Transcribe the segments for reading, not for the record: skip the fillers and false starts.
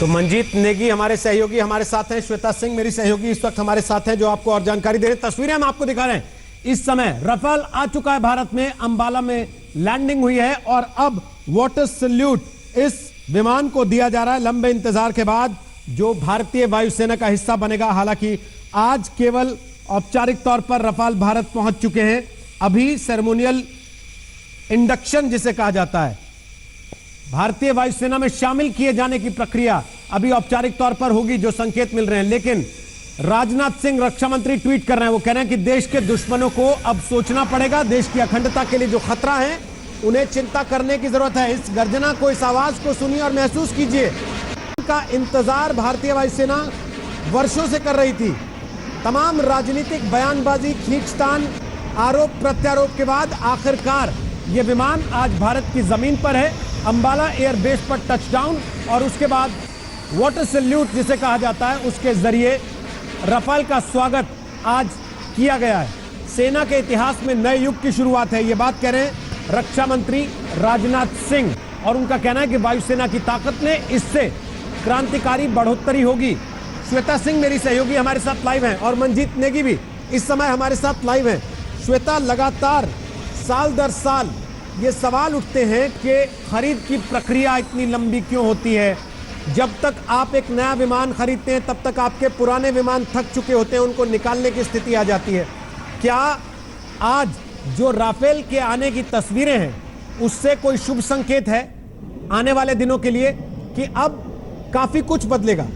तो मंजीत नेगी हमारे सहयोगी हमारे साथ हैं, श्वेता सिंह मेरी सहयोगी इस वक्त हमारे साथ हैं जो आपको और जानकारी दे रहे हैं। तस्वीरें हम आपको दिखा रहे हैं। इस समय राफेल आ चुका है भारत में, अंबाला में लैंडिंग हुई है और अब वाटर सैल्यूट इस विमान को दिया जा रहा है लंबे इंतजार के बाद, जो भारतीय वायुसेना का हिस्सा बनेगा। हालांकि आज केवल औपचारिक तौर पर राफेल भारत पहुंच चुके हैं। अभी सेरेमोनियल इंडक्शन जिसे कहा जाता है, भारतीय वायुसेना में शामिल किए जाने की प्रक्रिया अभी औपचारिक तौर पर होगी, जो संकेत मिल रहे हैं। लेकिन राजनाथ सिंह रक्षा मंत्री ट्वीट कर रहे हैं, वो कह रहे हैं कि देश के दुश्मनों को अब सोचना पड़ेगा, देश की अखंडता के लिए जो खतरा है उन्हें चिंता करने की जरूरत है। इस गर्जना को, इस आवाज को सुनिए और महसूस कीजिए। का इंतजार भारतीय वायुसेना वर्षों से कर रही थी। तमाम राजनीतिक बयानबाजी, खींचतान, आरोप प्रत्यारोप के बाद आखिरकार यह विमान आज भारत की जमीन पर है, अंबाला एयरबेस पर टचडाउन, और उसके बाद वाटर सैल्यूट जिसे कहा जाता है उसके जरिए राफेल का स्वागत आज किया गया है। सेना के इतिहास में नए युग की शुरुआत है, ये बात कह रहे हैं रक्षा मंत्री राजनाथ सिंह, और उनका कहना है कि वायुसेना की ताकत में इससे क्रांतिकारी बढ़ोतरी होगी। श्वेता सिंह मेरी सहयोगी हमारे साथ लाइव हैं और मंजीत नेगी भी इस समय हमारे साथ लाइव हैं। श्वेता, लगातार साल दर साल ये सवाल उठते हैं कि खरीद की प्रक्रिया इतनी लंबी क्यों होती है। जब तक आप एक नया विमान खरीदते हैं तब तक आपके पुराने विमान थक चुके होते हैं, उनको निकालने की स्थिति आ जाती है। क्या आज जो राफेल के आने की तस्वीरें हैं उससे कोई शुभ संकेत है आने वाले दिनों के लिए कि अब काफी कुछ बदलेगा?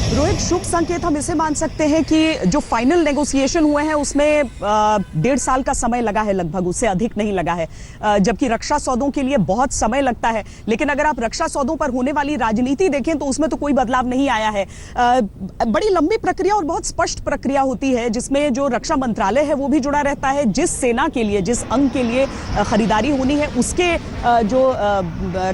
रोहित, शुभ संकेत हम इसे मान सकते हैं कि जो फाइनल नेगोशिएशन हुए हैं उसमें 1.5 साल का समय लगा है, लगभग उससे अधिक नहीं लगा है, जबकि रक्षा सौदों के लिए बहुत समय लगता है। लेकिन अगर आप रक्षा सौदों पर होने वाली राजनीति देखें तो उसमें तो कोई बदलाव नहीं आया है। बड़ी लंबी प्रक्रिया और बहुत स्पष्ट प्रक्रिया होती है जिसमें जो रक्षा मंत्रालय है वो भी जुड़ा रहता है। जिस सेना के लिए, जिस अंग के लिए खरीदारी होनी है उसके जो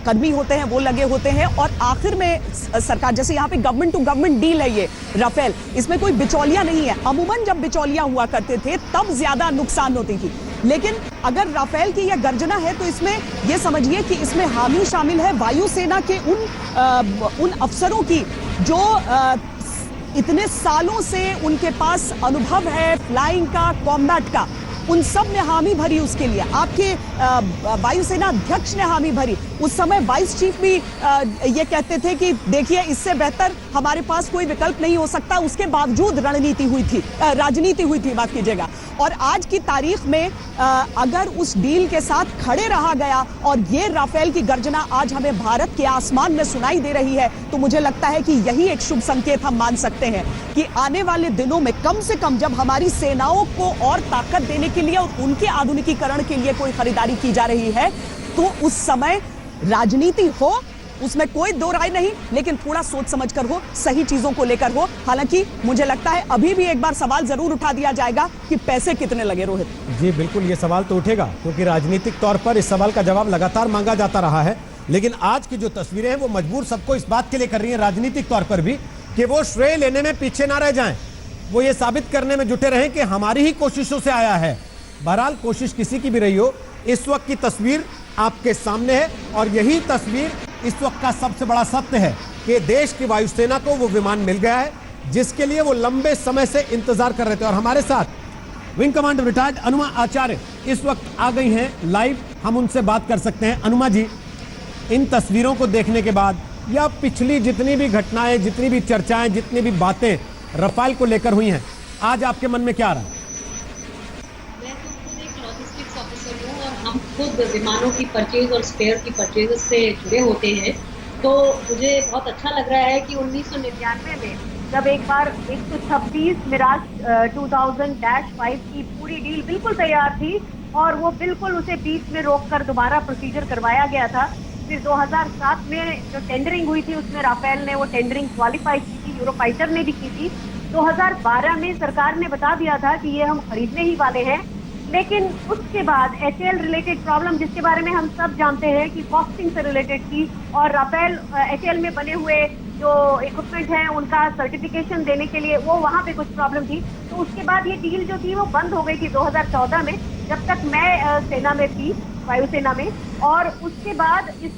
कर्मी होते हैं वो लगे होते हैं, और आखिर में सरकार, जैसे यहाँ पे गवर्नमेंट टू गवर्नमेंट डील है ये राफेल, इसमें कोई बिचौलिया नहीं है। अमूमन जब बिचौलिया हुआ करते थे तब ज्यादा नुकसान होती थी, लेकिन अगर राफेल की यह गर्जना है तो इसमें यह समझिए कि इसमें हामी शामिल है वायुसेना के उन अफसरों की जो इतने सालों से उनके पास अनुभव है फ्लाइंग का, कॉम्बैट का, उन सब ने हामी भरी उसके लिए। आपके वायुसेना अध्यक्ष ने हामी भरी। उस समय वाइस चीफ भी ये कहते थे कि देखिए इससे बेहतर हमारे पास कोई विकल्प नहीं हो सकता, उसके बावजूद राजनीति हुई थी, माफ कीजिएगा। और आज की तारीख में अगर उस डील के साथ खड़े रहा गया और ये राफेल की गर्जना आज हमें भारत के आसमान में सुनाई दे रही है, तो मुझे लगता है कि यही एक शुभ संकेत हम मान सकते हैं कि आने वाले दिनों में कम से कम जब हमारी सेनाओं को और ताकत देने के लिए और उनके आधुनिकीकरण के लिए कोई खरीदारी की जा रही है तो उस समय राजनीति हो, उसमें कोई दो राय नहीं, लेकिन थोड़ा सोच समझकर हो, सही चीजों को लेकर हो। हालांकि मुझे लगता है अभी भी एक बार सवाल जरूर उठा दिया जाएगा कि पैसे कितने लगे। रोहित जी बिल्कुल, ये सवाल तो उठेगा क्योंकि राजनीतिक तौर पर इस सवाल का जवाब लगातार मांगा जाता रहा है। लेकिन आज की जो तस्वीरें हैं वो मजबूर सबको इस बात के लिए कर रही है राजनीतिक तौर पर भी कि वो श्रेय लेने में पीछे ना रह जाएं, वो ये साबित करने में जुटे रहें कि हमारी ही कोशिशों से आया है। बहरहाल कोशिश किसी की भी रही हो, इस वक्त की तस्वीर आपके सामने है और यही तस्वीर इस वक्त का सबसे बड़ा सत्य है कि देश की वायुसेना को वो विमान मिल गया है जिसके लिए वो लंबे समय से इंतजार कर रहे थे। और हमारे साथ विंग कमांडर रिटायर्ड अनुमा आचार्य इस वक्त आ गई हैं लाइव, हम उनसे बात कर सकते हैं। अनुमा जी, इन तस्वीरों को देखने के बाद या पिछली जितनी भी घटनाएं, जितनी भी चर्चाएं, जितनी भी बातें राफेल को लेकर हुई हैं, आज आपके मन में क्या आ रहा है? हम खुद विमानों की परचेज और स्पेयर की परचेज से जुड़े होते हैं, तो मुझे बहुत अच्छा लग रहा है कि 1999 में जब एक बार 126 मिराज 2000-5 की पूरी डील बिल्कुल तैयार थी और वो बिल्कुल उसे बीच में रोककर दोबारा प्रोसीजर करवाया गया था। फिर 2007 में जो टेंडरिंग हुई थी उसमें राफेल ने वो टेंडरिंग क्वालिफाई की थी, यूरोफाइटर ने भी की थी। 2012 में सरकार ने बता दिया था कि ये हम खरीदने ही वाले हैं, लेकिन उसके बाद एचएएल रिलेटेड प्रॉब्लम, जिसके बारे में हम सब जानते हैं कि कॉस्टिंग से रिलेटेड थी, और राफेल एचएएल में बने हुए जो इक्विपमेंट हैं उनका सर्टिफिकेशन देने के लिए वो वहाँ पे कुछ प्रॉब्लम थी। तो उसके बाद ये डील जो थी वो बंद हो गई थी 2014 में। जब तक मैं सेना में थी वायुसेना में। और इसके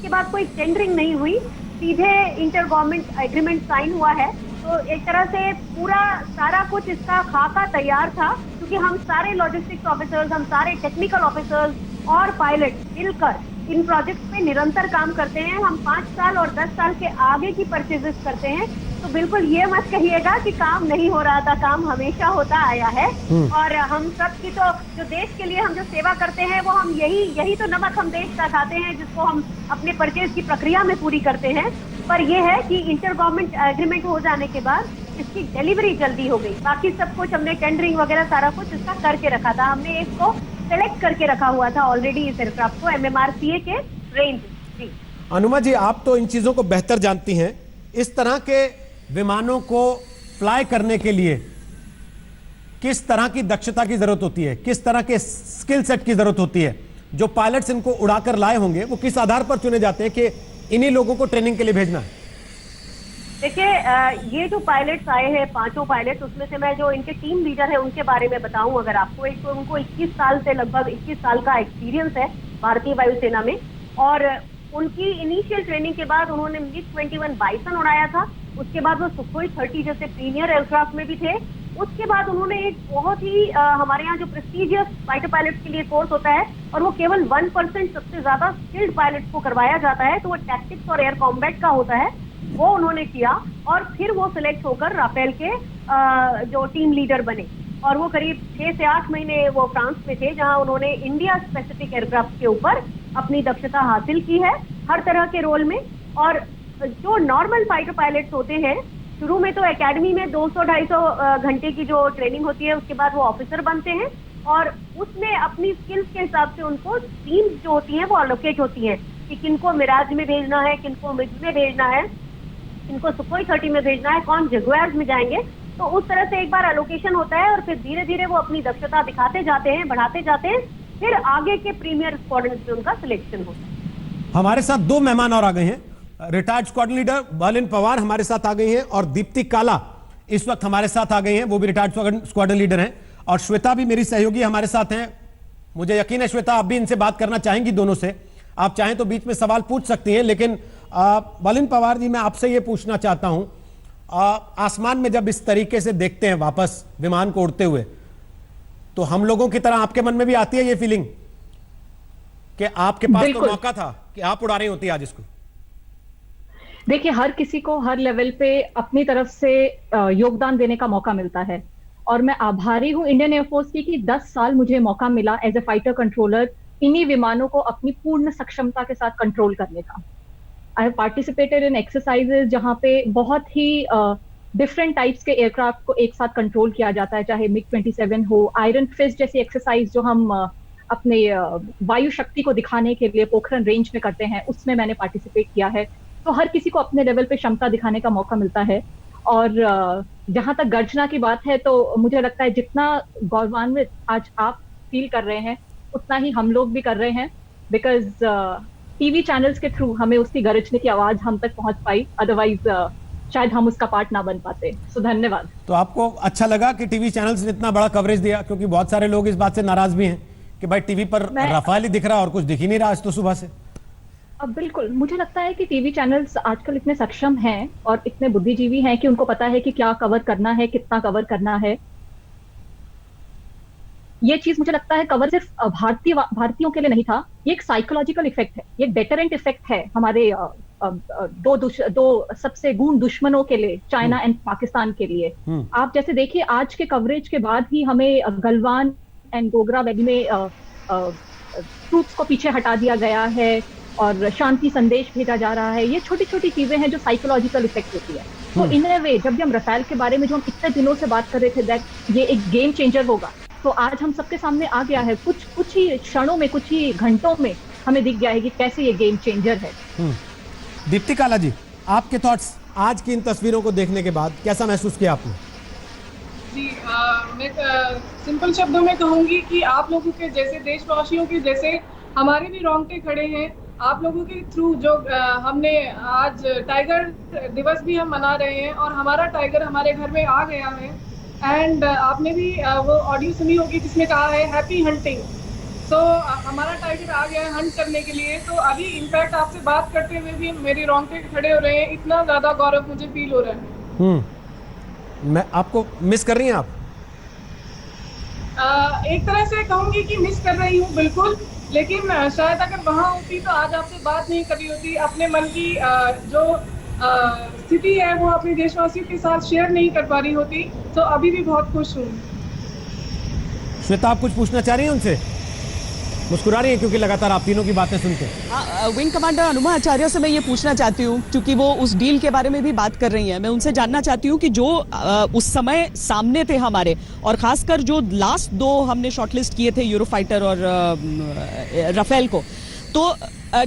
बाद कोई टेंडरिंग नहीं हुई, सीधे इंटर गवर्नमेंट एग्रीमेंट साइन हुआ है। तो एक तरह से पूरा सारा कुछ इसका खाका तैयार था, क्योंकि हम सारे लॉजिस्टिक्स ऑफिसर्स, हम सारे टेक्निकल ऑफिसर्स और पायलट मिलकर इन प्रोजेक्ट्स पे निरंतर काम करते हैं। हम 5 साल और 10 साल के आगे की परचेजेस करते हैं। तो बिल्कुल ये मत कहिएगा कि काम नहीं हो रहा था, काम हमेशा होता आया है। और हम सब की तो जो देश के लिए हम जो सेवा करते हैं, वो हम यही तो नमक हम देश का खाते हैं, जिसको हम अपने परचेज की प्रक्रिया में पूरी करते हैं। पर यह है कि इंटर गवर्नमेंट एग्रीमेंट हो जाने के बाद इसकी डिलीवरी जल्दी हो गई। बाकी सब कुछ हमने टेंडरिंग वगैरह सारा कुछ इसका करके रखा था, हमने इसको सेलेक्ट करके रखा हुआ था ऑलरेडी इस एयरक्राफ्ट को MMRCA के रेंज। जी अनुमा जी, आप तो इन चीजों को बेहतर जानती हैं। इस तरह के विमानों को फ्लाई करने के लिए किस तरह की दक्षता की जरूरत होती है, किस तरह के स्किल सेट की जरूरत होती है? जो पायलट्स इनको उड़ाकर लाए होंगे वो किस आधार पर चुने जाते हैं कि इन्हीं लोगों को ट्रेनिंग के लिए भेजना है? देखिए, ये जो पायलट्स आए हैं 5 पायलट्स, उसमें से मैं जो इनके टीम लीडर है उनके बारे में बताऊं अगर आपको, एक तो उनको 21 साल से लगभग 21 साल का एक्सपीरियंस है भारतीय वायुसेना में। और उनकी इनिशियल ट्रेनिंग के बाद उन्होंने MiG-21 बाइसन उड़ाया था। उसके बाद वो सुखोई 30 जैसे प्रीमियर एयरक्राफ्ट में भी थे। उसके बाद उन्होंने एक बहुत ही हमारे यहाँ जो प्रेस्टिजियस फाइटर पायलट्स के लिए कोर्स होता है, और वो केवल 1% सबसे ज्यादा स्किल्ड पायलट्स को करवाया जाता है, तो वो टैक्टिक्स और एयर कॉम्बैट का होता है, वो उन्होंने किया। और फिर वो सिलेक्ट होकर राफेल के जो टीम लीडर बने। और वो करीब 6 से 8 महीने वो फ्रांस में थे, जहां उन्होंने इंडिया स्पेसिफिक एयरक्राफ्ट के ऊपर अपनी दक्षता हासिल की है हर तरह के रोल में। और जो नॉर्मल फाइटर पायलट्स होते हैं, शुरू में तो एकेडमी में 200-250 घंटे की जो ट्रेनिंग होती है, उसके बाद वो ऑफिसर बनते हैं। और उसमें अपनी स्किल्स के हिसाब से उनको टीम्स जो होती हैं वो अलोकेट होती हैं कि किनको मिराज में भेजना है, किनको मिग में भेजना है, किनको सुखोई 30 में भेजना है, कौन जगुआर्स में जाएंगे। तो उस तरह से एक बार एलोकेशन होता है और फिर धीरे धीरे वो अपनी दक्षता दिखाते जाते हैं, बढ़ाते जाते हैं, फिर आगे के प्रीमियर स्क्वाड्रन में उनका सिलेक्शन होता है। हमारे साथ 2 मेहमान और आ गए हैं। Retired squadron leader Berlin Pawar हमारे साथ आ गई हैं और दीप्ति काला इस वक्त हमारे साथ आ गई हैं, वो भी रिटायर्ड स्क्वाड्रन लीडर हैं। और श्वेता भी मेरी सहयोगी हमारे साथ हैं। मुझे यकीन है श्वेता आप भी इनसे बात करना चाहेंगी दोनों से। आप चाहें तो बीच में सवाल पूछ सकती हैं, लेकिन बर्लिन पवार जी मैं आपसे ये पूछना चाहता हूं, आसमान में जब इस तरीके से देखते हैं वापस विमान को उड़ते हुए, तो हम लोगों की तरह आपके मन में भी आती है ये फीलिंग कि आपके पास तो मौका था कि आप उड़ा रही होती आज इसको? देखिए, हर किसी को हर लेवल पे अपनी तरफ से योगदान देने का मौका मिलता है, और मैं आभारी हूं इंडियन एयरफोर्स की कि 10 साल मुझे मौका मिला एज ए फाइटर कंट्रोलर इन्हीं विमानों को अपनी पूर्ण सक्षमता के साथ कंट्रोल करने का। I have participated in exercises जहां पे बहुत ही डिफरेंट टाइप्स के एयरक्राफ्ट को एक साथ कंट्रोल किया जाता है, चाहे MiG-27 हो, आयरन फिस्ट जैसी एक्सरसाइज जो हम अपने वायु शक्ति को दिखाने के लिए पोखरण रेंज में करते हैं, उसमें मैंने पार्टिसिपेट किया है। तो हर किसी को अपने लेवल पे क्षमता दिखाने का मौका मिलता है। और जहां तक गर्जना की बात है, तो मुझे लगता है जितना गौरवान्वित आज आप फील कर रहे हैं, उतना ही हम लोग भी कर रहे हैं, बिकॉज टीवी चैनल्स के थ्रू हमें उसकी गरजने की आवाज हम तक पहुंच पाई, अदरवाइज शायद हम उसका पार्ट ना बन पाते। सो धन्यवाद। तो आपको अच्छा लगा कि टीवी चैनल्स ने इतना बड़ा कवरेज दिया? क्योंकि बहुत सारे लोग इस बात से नाराज भी हैं कि भाई टीवी पर रफाल ही दिख रहा और कुछ दिख ही नहीं रहा आज तो सुबह से। अब बिल्कुल, मुझे लगता है कि टीवी चैनल्स आजकल इतने सक्षम हैं और इतने बुद्धिजीवी हैं कि उनको पता है कि क्या कवर करना है, कितना कवर करना है। ये चीज मुझे लगता है कवर सिर्फ भारतीयों के लिए नहीं था, ये एक साइकोलॉजिकल इफेक्ट है, ये डेटरेंट इफेक्ट है हमारे दो सबसे गूढ़ दुश्मनों के लिए, चाइना एंड पाकिस्तान के लिए। आप जैसे देखिए, आज के कवरेज के बाद ही हमें गलवान एंड गोगरा वैली में ट्रूप्स को पीछे हटा दिया गया है और शांति संदेश भेजा जा रहा है। ये छोटी छोटी चीजें हैं जो साइकोलॉजिकल इफेक्ट होती है। तो इन ए वे, जब भी हम रफाल के बारे में जो हम इतने दिनों से बात कर रहे थे दैट ये एक गेम चेंजर होगा, तो आज हम सबके सामने आ गया है। कुछ ही क्षणों में, कुछ ही घंटों में हमें दिख गया है कि कैसे ये गेम चेंजर है। दीप्ति काला जी, आपके थॉट्स आज की इन तस्वीरों को देखने के बाद कैसा महसूस किया आपने? जी, मैं सिंपल शब्दों में कहूंगी कि आप लोगों के जैसे देशवासियों के जैसे हमारे भी रोंगटे खड़े हैं। आप लोगों के थ्रू जो हमने आज टाइगर दिवस भी हम मना रहे हैं और हमारा टाइगर हमारे घर में आ गया है। एंड आपने भी वो ऑडियो सुनी होगी जिसमें कहा है हैप्पी हंटिंग। सो हमारा टाइगर आ गया है हंट करने के लिए। तो अभी इनफैक्ट आपसे बात करते हुए भी मेरे रोंगटे खड़े हो रहे हैं, इतना ज्यादा गौरव मुझे फील हो रहा है। मैं आपको मिस कर रही हैं आप? एक तरह से कहूंगी कि मिस कर रही हूँ बिल्कुल, लेकिन शायद अगर वहां होती तो आज आपसे बात नहीं करी होती, अपने मन की जो स्थिति है वो अपने देशवासियों के साथ शेयर नहीं कर पा रही होती। तो अभी भी बहुत खुश हूँ। श्वेता, आप कुछ पूछना चाह रही हैं उनसे? मुस्कुरा रही हैं क्योंकि लगातार आप तीनों की बातें सुनते हैं। विंग कमांडर अनुमा आचार्य से मैं ये पूछना चाहती हूँ, क्योंकि वो उस डील के बारे में भी बात कर रही हैं। मैं उनसे जानना चाहती हूँ कि जो उस समय सामने थे हमारे, और खासकर जो लास्ट दो हमने शॉर्टलिस्ट किए थे, यूरोफाइटर और राफेल को, तो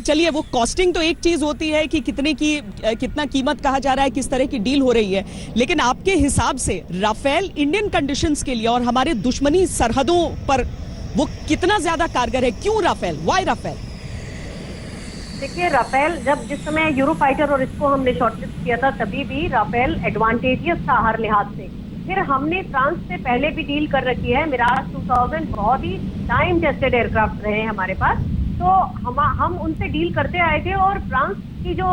चलिए वो कॉस्टिंग तो एक चीज होती है कि कितना कीमत कहा जा रहा है, किस तरह की डील हो रही है, लेकिन आपके हिसाब से राफेल इंडियन कंडीशंस के लिए और हमारे दुश्मनी सरहदों पर वो कितना ज्यादा कारगर है? क्यों राफेल? Why Rafale? देखिए, राफेल जिस समय यूरोफाइटर और इसको हमने शॉर्टलिस्ट किया था, तभी भी राफेल एडवांटेजियस था हर लिहाज से। फिर हमने फ्रांस से पहले भी डील कर रखी है। मिराज 2000 बहुत ही टाइम टेस्टेड एयरक्राफ्ट रहे हैं हमारे पास, तो हम उनसे डील करते आए थे। और फ्रांस की जो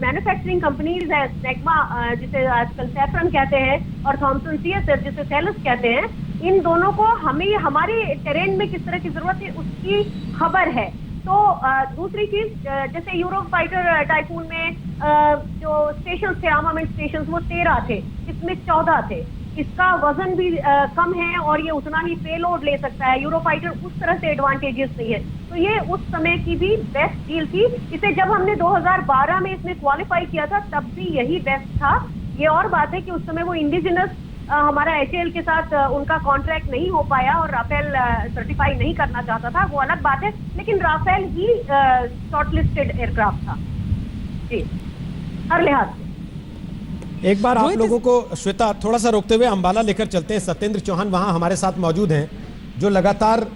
मैन्युफैक्चरिंग कंपनीज है, स्नेगमा जिसे आजकल सैफरन कहते हैं, और थॉमसन सीएसएफ जिसे सेलस कहते हैं, इन दोनों को हमें हमारे टेरेन में किस तरह की जरूरत है उसकी खबर है। तो दूसरी चीज, जैसे यूरोफाइटर टाइफून में जो स्टेशन थे, आर्मामेंट स्टेशन, वो 13 थे, इसमें 14 थे। इसका वजन भी कम है और ये उतना ही पेलोड ले सकता है। यूरोफाइटर उस तरह से एडवांटेजेस नहीं है, तो ये उस समय की भी बेस्ट डील थी। इसे जब हमने 2012 में इसमें क्वालिफाई किया था, तब भी यही बेस्ट था। ये और बात है कि उस समय वो इंडिजिनस हमारा एचएएल के साथ उनका कॉन्ट्रैक्ट नहीं हो पाया और राफेल सर्टिफाई नहीं करना चाहता था, वो अलग बात है, लेकिन राफेल ही शॉर्टलिस्टेड एयरक्राफ्ट था जी, हर लिहाज से। एक बार आप लोगों को, श्वेता, थोड़ा सा रोकते हुए अंबाला लेकर चलते हैं। सत्येंद्र चौहान वहां हमारे साथ मौजूद हैं, जो लगातार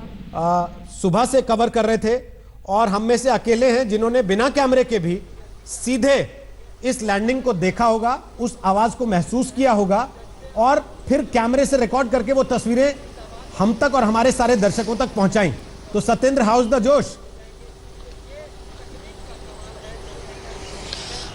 सुबह से कवर कर रहे थे, और हम में से अकेले हैं जिन्होंने बिना कैमरे के भी सीधे इस लैंडिंग को देखा होगा, उस आवाज को महसूस किया होगा, और फिर कैमरे से रिकॉर्ड करके वो तस्वीरें हम तक और हमारे सारे दर्शकों तक पहुंचाई। तो सत्येंद्र, हाउस द जोश?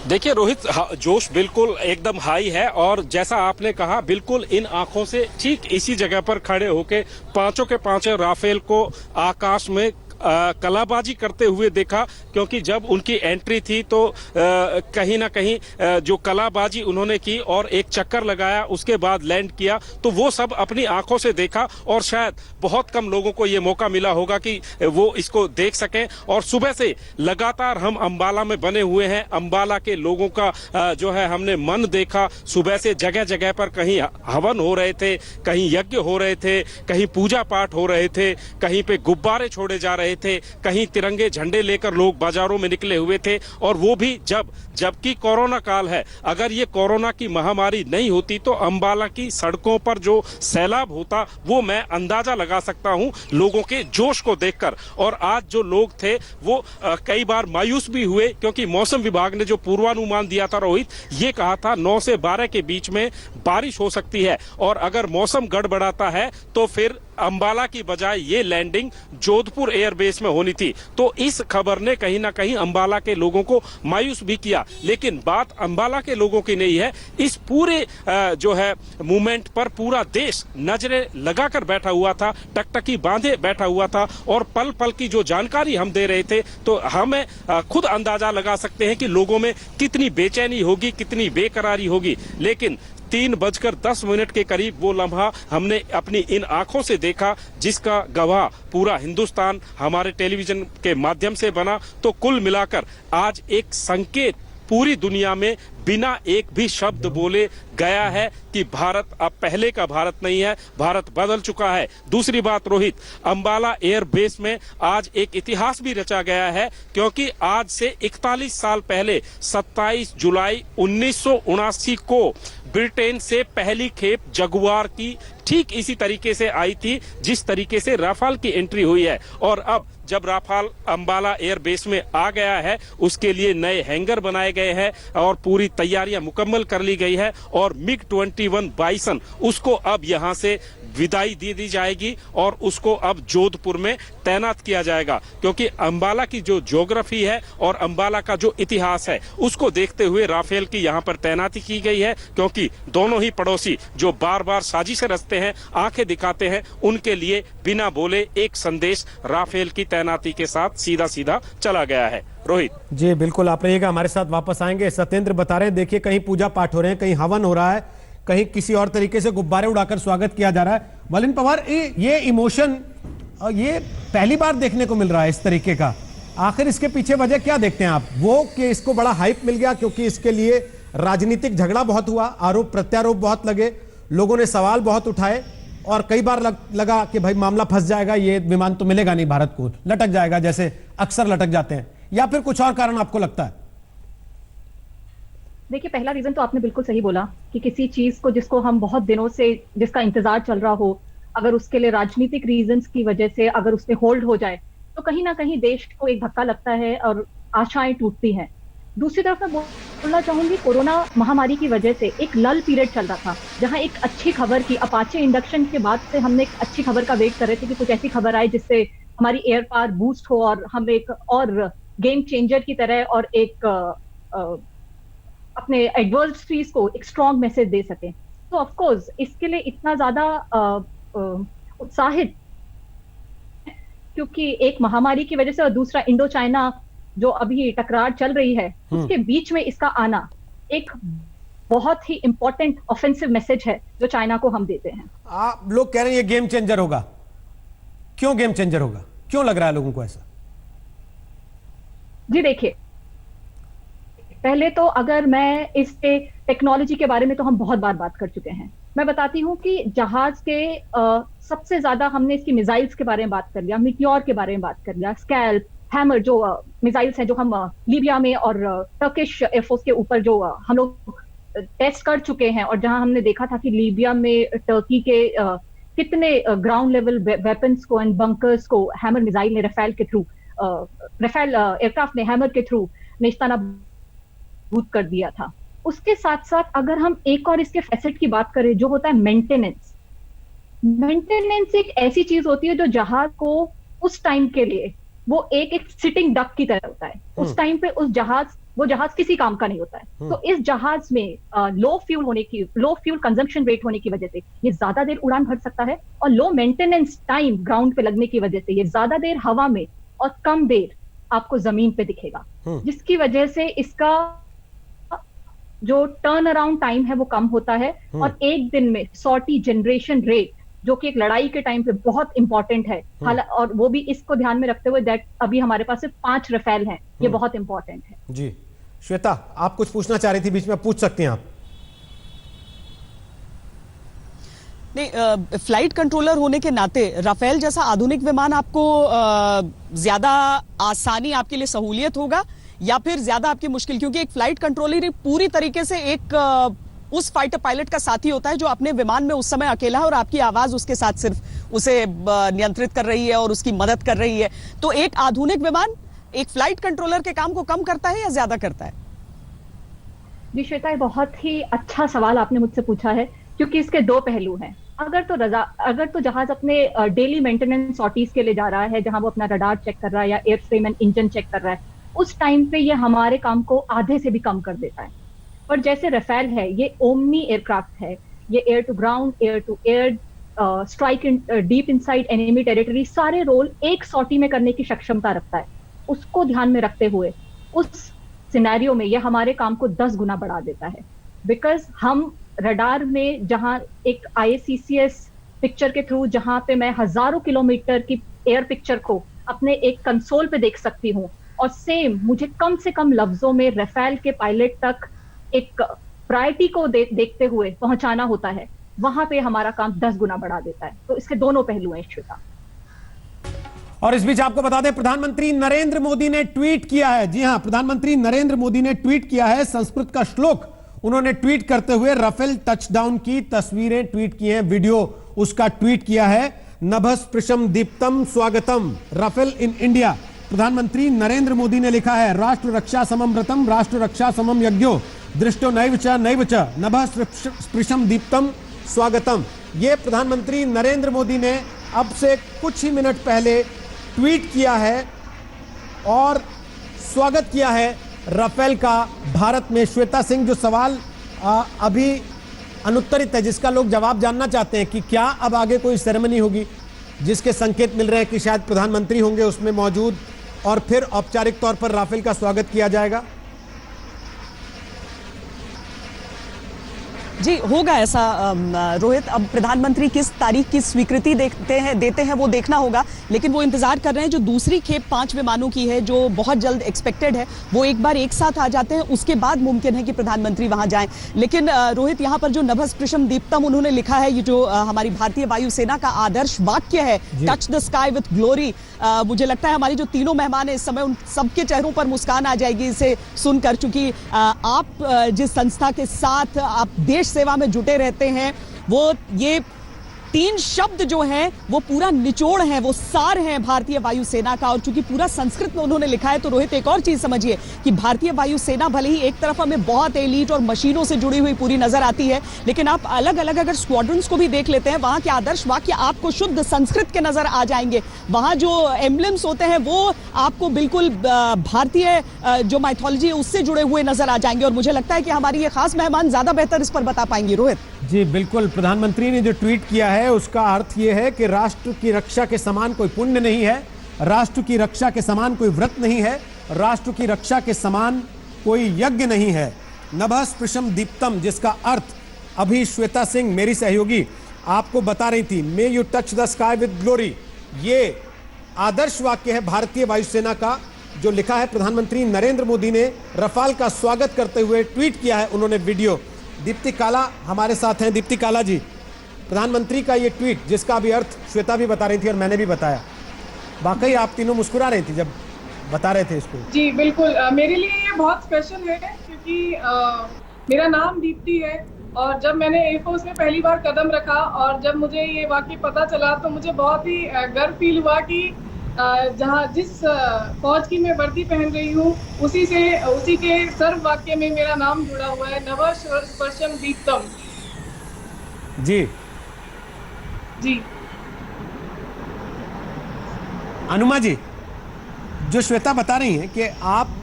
देखिए रोहित, जोश बिल्कुल एकदम हाई है, और जैसा आपने कहा, बिल्कुल इन आंखों से ठीक इसी जगह पर खड़े होके पांचों के पांचों राफेल को आकाश में कलाबाजी करते हुए देखा, क्योंकि जब उनकी एंट्री थी तो कहीं ना कहीं जो कलाबाजी उन्होंने की और एक चक्कर लगाया, उसके बाद लैंड किया, तो वो सब अपनी आंखों से देखा, और शायद बहुत कम लोगों को ये मौका मिला होगा कि वो इसको देख सकें। और सुबह से लगातार हम अंबाला में बने हुए हैं। अंबाला के लोगों का जो है हमने मन देखा। सुबह से जगह जगह पर कहीं हवन हो रहे थे, कहीं यज्ञ हो रहे थे, कहीं पूजा पाठ हो रहे थे, कहीं पे गुब्बारे छोड़े जा रहे थे, कहीं तिरंगे झंडे लेकर लोग बाजारों में निकले हुए थे। और वो भी जबकि कोरोना काल है। अगर ये कोरोना की महामारी नहीं होती तो अंबाला की सड़कों पर जो सैलाब होता, वो मैं अंदाजा लगा सकता हूं लोगों के जोश को देखकर। और आज जो लोग थे वो कई बार मायूस भी हुए, क्योंकि मौसम विभाग ने जो पूर्वानुमान दिया था रोहित, ये कहा था 9 से 12 के बीच में बारिश हो सकती है, और अगर मौसम गड़बड़ाता है तो फिर अंबाला की बजाय ये लैंडिंग जोधपुर एयरबेस में होनी थी। तो इस खबर ने कहीं ना कहीं अंबाला के लोगों को मायूस भी किया। लेकिन बात अंबाला के लोगों की नहीं है, इस पूरे जो है मूवमेंट पर पूरा देश नजरें लगाकर बैठा हुआ था, टकटकी बांधे बैठा हुआ था, और पल पल की जो जानकारी हम दे रहे थे, तो हमें खुद अंदाजा लगा सकते हैं कि लोगों में कितनी बेचैनी होगी, कितनी बेकरारी होगी। लेकिन 3:10 के करीब वो लम्हा हमने अपनी इन आंखों से देखा, जिसका गवाह पूरा हिंदुस्तान हमारे टेलीविजन के माध्यम से बना। तो कुल मिलाकर आज एक संकेत पूरी दुनिया में बिना एक भी शब्द बोले गया है कि भारत अब पहले का भारत नहीं है, भारत बदल चुका है। दूसरी बात रोहित, अंबाला एयरबेस में आज एक इतिहास भी रचा गया है, क्योंकि आज से 41 साल पहले 27 जुलाई 1979 को ब्रिटेन से पहली खेप जगुआर की ठीक इसी तरीके से आई थी जिस तरीके से राफेल की एंट्री हुई है। और अब जब राफेल अंबाला एयरबेस में आ गया है उसके लिए नए हैंगर बनाए गए हैं और पूरी तैयारियां मुकम्मल कर ली गई है और MiG-21 बाइसन उसको अब यहां से विदाई दे दी जाएगी और उसको अब जोधपुर में तैनात किया जाएगा, क्योंकि अंबाला की जो ज्योग्राफी है और अंबाला का जो इतिहास है उसको देखते हुए राफेल की यहां पर तैनाती की गई है, क्योंकि दोनों ही पड़ोसी जो बार बार साजिशें रचते हैं, आंखें दिखाते हैं, उनके लिए बिना बोले एक संदेश राफेल की तैनाती के साथ सीधा सीधा चला गया है। रोहित जी बिल्कुल, आप रहिएगा, हमारे साथ वापस आएंगे। सत्येंद्र बता रहे हैं, देखिए कहीं पूजा पाठ हो रहे हैं, कहीं हवन हो रहा है, कहीं किसी और तरीके से गुब्बारे उड़ाकर स्वागत किया जा रहा है। मलिन पवार, ये इमोशन ये पहली बार देखने को मिल रहा है इस तरीके का, आखिर इसके पीछे वजह क्या देखते हैं आप? वो कि इसको बड़ा हाइप मिल गया क्योंकि इसके लिए राजनीतिक झगड़ा बहुत हुआ, आरोप प्रत्यारोप बहुत लगे, लोगों ने सवाल बहुत उठाए और कई बार लगा कि भाई मामला फंस जाएगा, ये विमान तो मिलेगा नहीं भारत को, लटक जाएगा जैसे अक्सर लटक जाते हैं, या फिर कुछ और कारण आपको लगता है? देखिए, पहला रीजन तो आपने बिल्कुल सही बोला कि किसी चीज को जिसको हम बहुत दिनों से जिसका इंतजार चल रहा हो, अगर उसके लिए राजनीतिक रीजंस की वजह से अगर उसमें होल्ड हो जाए तो कहीं ना कहीं देश को एक धक्का लगता है और आशाएं टूटती हैं। दूसरी तरफ मैं बोलना चाहूंगी, कोरोना महामारी की वजह से एक लल पीरियड चल रहा था जहां एक अच्छी खबर की, अपाचे इंडक्शन के बाद से हमने एक अच्छी खबर का वेट कर रहे थे कि कुछ ऐसी खबर आए जिससे हमारी एयर पावर बूस्ट हो और हम एक और गेम चेंजर की तरह और एक अपने एडवर्सरीज को एक स्ट्रॉन्ग मैसेज दे सके। तो ऑफ कोर्स इसके लिए इतना ज्यादा उत्साहित, क्योंकि एक महामारी की वजह से और दूसरा इंडो चाइना जो अभी टकरार चल रही है उसके बीच में इसका आना एक बहुत ही इंपॉर्टेंट ऑफेंसिव मैसेज है जो चाइना को हम देते हैं। आप लोग कह रहे हैं ये गेम चेंजर होगा, क्यों गेम चेंजर होगा, क्यों लग रहा है लोगों को ऐसा? जी देखिए, पहले तो अगर मैं इस टेक्नोलॉजी के बारे में तो हम बहुत बार बात कर चुके हैं, मैं बताती हूँ कि जहाज के सबसे ज्यादा हमने इसकी मिसाइल्स के बारे में बात कर लिया, मीटियोर के बारे में बात कर लिया, स्कैल्प, हैमर जो मिसाइल्स हैं जो हम लीबिया में और टर्किश एयरफोर्स के ऊपर जो हम लोग टेस्ट कर चुके हैं, और जहां हमने देखा था कि लीबिया में टर्की के कितने ग्राउंड लेवल वेपन्स को एंड बंकर्स को हैमर मिसाइल ने राफेल एयरक्राफ्ट ने हैमर के थ्रू नेस्तनाबूद कर दिया था। उसके साथ साथ अगर हम एक और इसके फैसेट की बात करें जो होता है मेंटेनेंस, एक ऐसी चीज होती है जो जहाज को उस टाइम के लिए वो एक सिटिंग डक की तरह होता है। उस टाइम पे वो जहाज किसी काम का नहीं होता है। तो इस जहाज में लो फ्यूल कंजम्पशन रेट होने की वजह से ये ज्यादा देर उड़ान भर सकता है, और लो मेंटेनेंस टाइम ग्राउंड पे लगने की वजह से ये ज्यादा देर हवा में और कम देर आपको जमीन पे दिखेगा, जिसकी वजह से इसका जो टर्न अराउंड टाइम है वो कम होता है, और एक दिन में सॉर्टी जनरेशन रेट जो कि एक लड़ाई के टाइम पे बहुत इंपॉर्टेंट है, और वो भी इसको ध्यान में रखते हुए दैट अभी हमारे पास सिर्फ 5 राफेल हैं, ये बहुत इंपॉर्टेंट है। जी श्वेता, आप कुछ पूछना चाह रही थी, बीच में पूछ सकती हैं आप। नहीं, फ्लाइट कंट्रोलर होने के नाते राफेल जैसा आधुनिक विमान आपको ज्यादा आसानी, आपके लिए सहूलियत होगा या फिर ज्यादा आपकी मुश्किल? क्योंकि एक फ्लाइट कंट्रोलर पूरी तरीके से एक उस फाइटर पायलट का साथी होता है जो अपने विमान में उस समय अकेला है और आपकी आवाज उसके साथ सिर्फ उसे नियंत्रित कर रही है और उसकी मदद कर रही है। तो एक आधुनिक विमान एक फ्लाइट कंट्रोलर के काम को कम करता है या ज्यादा करता है? जी श्वेता, बहुत ही अच्छा सवाल आपने मुझसे पूछा है, क्योंकि इसके 2 पहलू हैं। अगर तो जहाज अपने डेली मेंटेनेंस सॉर्टीज के लिए जा रहा है, जहां वो अपना रडार चेक कर रहा है या air frame and engine check कर रहा है, उस टाइम पे ये हमारे काम को आधे से भी कम कर देता है। पर जैसे राफेल है, ये ओमनी एयरक्राफ्ट है, ये air to ground, air to air, strike in deep inside enemy territory, सारे रोल एक सॉर्टी में करने की सक्षमता रखता है। उसको ध्यान में रखते हुए उस सिनेरियो में ये हमारे काम को 10 गुना बढ़ा देता है, बिकॉज हम रडार में जहां एक IACCS पिक्चर के थ्रू जहां पे मैं हजारों किलोमीटर की एयर पिक्चर को अपने एक कंसोल पे देख सकती हूँ, और सेम मुझे कम से कम लफ्जों में राफेल के पायलट तक एक प्रायोरिटी को देखते हुए पहुंचाना होता है, वहां पे हमारा काम 10 गुना बढ़ा देता है। तो इसके दोनों पहलू हैं श्वेता। और इस बीच आपको बता दें, प्रधानमंत्री नरेंद्र मोदी ने ट्वीट किया है। जी हां, प्रधानमंत्री नरेंद्र मोदी ने ट्वीट किया है, संस्कृत का श्लोक उन्होंने ट्वीट करते हुए राफेल टचडाउन की तस्वीरें ट्वीट की हैं, वीडियो उसका ट्वीट किया है। नभस्पृशम दीप्तम स्वागतम राफेल इन इंडिया। प्रधानमंत्री नरेंद्र मोदी ने लिखा है, राष्ट्र रक्षा समम व्रतम राष्ट्र रक्षा समम यज्ञो दृष्टो नैव च नभस्पृशम दीप्तम स्वागतम। ये प्रधानमंत्री नरेंद्र मोदी ने अब से कुछ ही मिनट पहले ट्वीट किया है और स्वागत किया है राफेल का भारत में। श्वेता सिंह, जो सवाल अभी अनुत्तरित है, जिसका लोग जवाब जानना चाहते हैं कि क्या अब आगे कोई सेरेमनी होगी, जिसके संकेत मिल रहे हैं कि शायद प्रधानमंत्री होंगे उसमें मौजूद और फिर औपचारिक तौर पर राफेल का स्वागत किया जाएगा। जी होगा ऐसा रोहित। अब प्रधानमंत्री किस तारीख की स्वीकृति देते हैं वो देखना होगा, लेकिन वो इंतजार कर रहे हैं। जो दूसरी खेप 5 विमानों की है जो बहुत जल्द एक्सपेक्टेड है, वो एक बार एक साथ आ जाते हैं, उसके बाद मुमकिन है कि प्रधानमंत्री वहां जाएं। लेकिन रोहित, यहाँ पर जो नभस्पृशम दीप्तम उन्होंने लिखा है, ये जो हमारी भारतीय वायुसेना का आदर्श वाक्य है, touch the sky with glory, मुझे लगता है हमारी जो तीनों मेहमान है इस समय, उन सबके चेहरों पर मुस्कान आ जाएगी इसे सुनकर, चूंकि आप जिस संस्था के साथ आप देश सेवा में जुटे रहते हैं, वो ये 3 शब्द जो हैं वो पूरा निचोड़ है, वो सार है भारतीय वायुसेना का। और चूंकि पूरा संस्कृत में उन्होंने लिखा है, तो रोहित एक और चीज समझिए कि भारतीय वायुसेना भले ही एक तरफ हमें बहुत एलीट और मशीनों से जुड़ी हुई पूरी नजर आती है, लेकिन आप अलग अलग अगर स्क्वाड्रंस को भी देख लेते हैं, वहां के आदर्श वाक्य आपको शुद्ध संस्कृत के नजर आ जाएंगे। वहां जो एम्ब्लेम्स होते हैं वो आपको बिल्कुल भारतीय जो माइथोलॉजी है उससे जुड़े हुए नजर आ जाएंगे। और मुझे लगता है कि हमारी ये खास मेहमान ज्यादा बेहतर इस पर बता पाएंगे। रोहित जी बिल्कुल, प्रधानमंत्री ने जो ट्वीट किया है उसका अर्थ यह है कि राष्ट्र की रक्षा के समान कोई पुण्य नहीं है, राष्ट्र की रक्षा के समान कोई व्रत नहीं है, राष्ट्र की रक्षा के समान कोई यज्ञ नहीं है। नभस्पृशम दीप्तम, जिसका अर्थ अभी श्वेता सिंह मेरी सहयोगी आपको बता रही थी, may you touch the sky with glory, ये आदर्श वाक्य है भारतीय वायुसेना का, जो लिखा है प्रधानमंत्री नरेंद्र मोदी ने रफाल का स्वागत करते हुए ट्वीट किया है उन्होंने वीडियो। दीप्ति काला हमारे साथ हैं। दीप्ति काला जी, प्रधानमंत्री का ये ट्वीट, जिसका भी अर्थ श्वेता भी बता रही थी और मैंने भी बताया, वाकई आप तीनों मुस्कुरा रही थी जब बता रहे थे इसको। जी बिल्कुल, मेरे लिए ये बहुत स्पेशल है क्योंकि मेरा नाम दीप्ति है और जब मैंने एयरफोर्स में पहली बार कदम रखा और जब मुझे ये वाक्य पता चला तो मुझे बहुत ही गर्व फील हुआ कि जिस फौज की मैं वर्दी पहन रही हूँ उसी के सर्व वाक्य में मेरा नाम जुड़ा हुआ है, नभस्पृशम दीप्तम। जी जी अनुमा जी, जो श्वेता बता रही हैं कि आप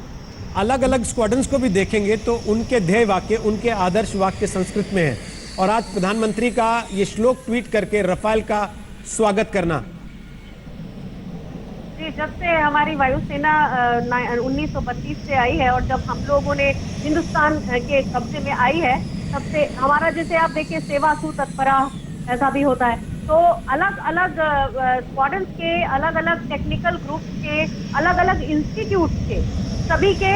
अलग अलग स्क्वाड्रंस को भी देखेंगे तो उनके ध्येय वाक्य, उनके आदर्श वाक्य संस्कृत में है, और आज प्रधानमंत्री का ये श्लोक ट्वीट करके रफाल का स्वागत करना। जी, जब से हमारी वायुसेना 1932 से आई है और जब हम लोगों ने हिंदुस्तान के कब्जे में आई है, तब से हमारा, जैसे आप देखिए, सेवा सु तत्परा ऐसा भी होता है, तो अलग अलग स्क्वाड्रंस के, अलग अलग टेक्निकल ग्रुप के, अलग अलग इंस्टीट्यूट के, सभी के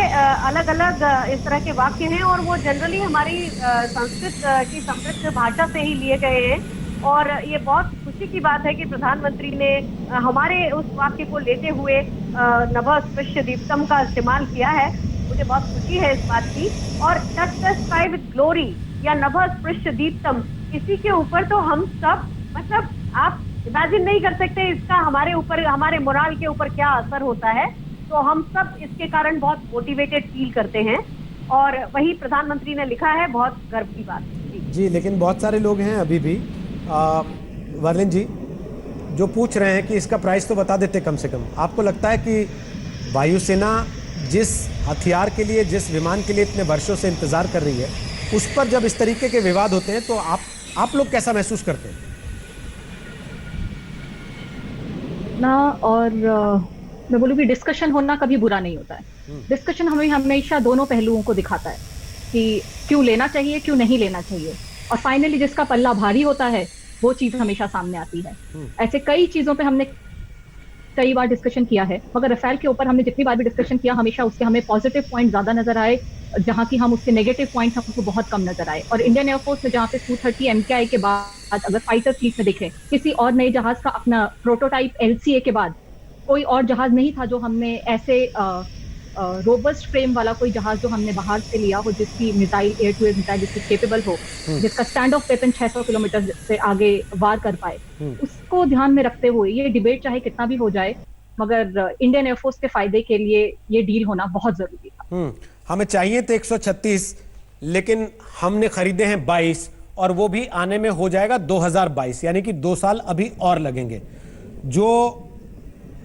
अलग अलग इस तरह के वाक्य हैं और वो जनरली हमारी संस्कृत की समृद्ध भाषा से ही लिए गए हैं। और ये बहुत खुशी की बात है कि प्रधानमंत्री ने हमारे उस वाक्य को लेते हुए नभस्पृश दीप्तम का इस्तेमाल किया है। मुझे बहुत खुशी है इस बात की। और touch the sky with glory या नभस्पृश दीप्तम, इसी के ऊपर तो हम सब, मतलब आप इमेजिन नहीं कर सकते इसका हमारे ऊपर, हमारे मोराल के ऊपर क्या असर होता है। तो हम सब इसके कारण बहुत मोटिवेटेड फील करते हैं और वही प्रधानमंत्री ने लिखा है, बहुत गर्व की बात है। जी, लेकिन बहुत सारे लोग हैं अभी भी, वर्लिन जी, जो पूछ रहे हैं कि इसका प्राइस तो बता देते कम से कम। आपको लगता है कि वायुसेना जिस हथियार के लिए, जिस विमान के लिए इतने वर्षों से इंतजार कर रही है, उस पर जब इस तरीके के विवाद होते हैं तो आप लोग कैसा महसूस करते हैं? ना, और मैं बोलूँगी डिस्कशन होना कभी बुरा नहीं होता है। डिस्कशन हमें हमेशा दोनों पहलुओं को दिखाता है कि क्यों लेना चाहिए, क्यों नहीं लेना चाहिए, और फाइनली जिसका पल्ला भारी होता है वो चीज हमेशा सामने आती है। ऐसे कई चीजों पे हमने कई बार डिस्कशन किया है, मगर रफेल के ऊपर हमने जितनी बार भी डिस्कशन किया, हमेशा उसके हमें पॉजिटिव पॉइंट ज्यादा नजर आए, जहां की हम उसके नेगेटिव पॉइंट हमको बहुत कम नजर आए। और इंडियन एयरफोर्स में जहाँ पे Su-30 MKI के बाद अगर फाइटर फ्लीट में देखें, किसी और नए जहाज का अपना प्रोटोटाइप LCA के बाद कोई और जहाज नहीं था जो हमें ऐसे रोबस्ट फ्रेम वाला कोई जहाज जो हमने बाहर से लिया हो, जिसकी missile air to air missile जिसकी केपेबल हो, जिसका स्टैंड ऑफ वेपन 600 किलोमीटर से आगे वार कर पाए, उसको ध्यान में रखते हुए ये डिबेट चाहे कितना भी हो जाए, मगर इंडियन एयरफोर्स के फायदे के लिए ये डील होना बहुत जरूरी था। हमें चाहिए थे 136, लेकिन हमने खरीदे हैं 22, और वो भी आने में हो जाएगा 2022, यानी कि 2 साल अभी और लगेंगे। जो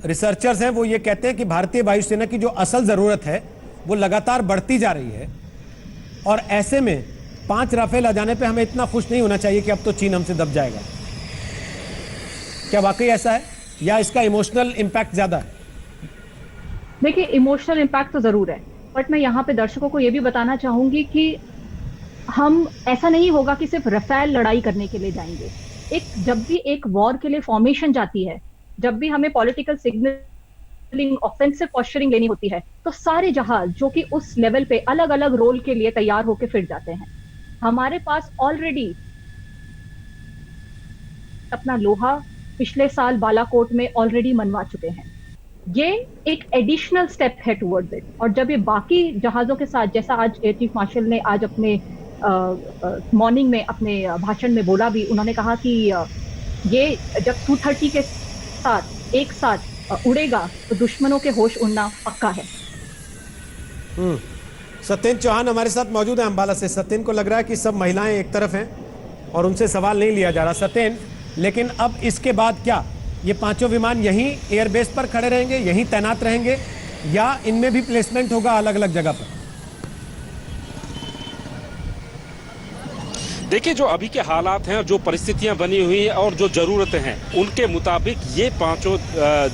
रिसर्चर्स हैं वो ये कहते हैं कि भारतीय वायुसेना की जो असल जरूरत है वो लगातार बढ़ती जा रही है, और ऐसे में 5 राफेल आ जाने पे हमें इतना खुश नहीं होना चाहिए कि अब तो चीन हमसे दब जाएगा। क्या वाकई ऐसा है, या इसका इमोशनल इंपैक्ट ज्यादा है? देखिए, इमोशनल इंपैक्ट तो जरूर है, बट मैं यहाँ पे दर्शकों को ये भी बताना चाहूंगी कि हम ऐसा नहीं होगा कि सिर्फ रफेल लड़ाई करने के लिए जाएंगे। जब भी एक वॉर के लिए फॉर्मेशन जाती है, जब भी हमें पॉलिटिकल सिग्नलिंग, ऑफेंसिव पोस्चरिंग लेनी होती है, तो सारे जहाज जो कि उस लेवल पे अलग अलग रोल के लिए तैयार होकर फिर जाते हैं। हमारे पास ऑलरेडी अपना लोहा पिछले साल बालाकोट में ऑलरेडी मनवा चुके हैं। ये एक एडिशनल स्टेप है टुवर्ड्स इट। और जब ये बाकी जहाजों के साथ, जैसा आज एयर चीफ मार्शल ने आज अपने मॉर्निंग में अपने भाषण में बोला भी, उन्होंने कहा कि ये जब 230 के साथ एक साथ उड़ेगा तो दुश्मनों के होश उड़ना पक्का है। सत्येंद्र चौहान हमारे साथ मौजूद है अंबाला से। सत्येंद्र को लग रहा है कि सब महिलाएं एक तरफ हैं और उनसे सवाल नहीं लिया जा रहा। सत्येंद्र, लेकिन अब इसके बाद क्या ये 5 विमान यहीं एयरबेस पर खड़े रहेंगे, यहीं तैनात रहेंगे, या इनमें भी प्लेसमेंट होगा अलग अलग जगह पर? देखिए, जो अभी के हालात हैं, जो परिस्थितियां बनी हुई हैं और जो जरूरतें हैं, उनके मुताबिक ये 5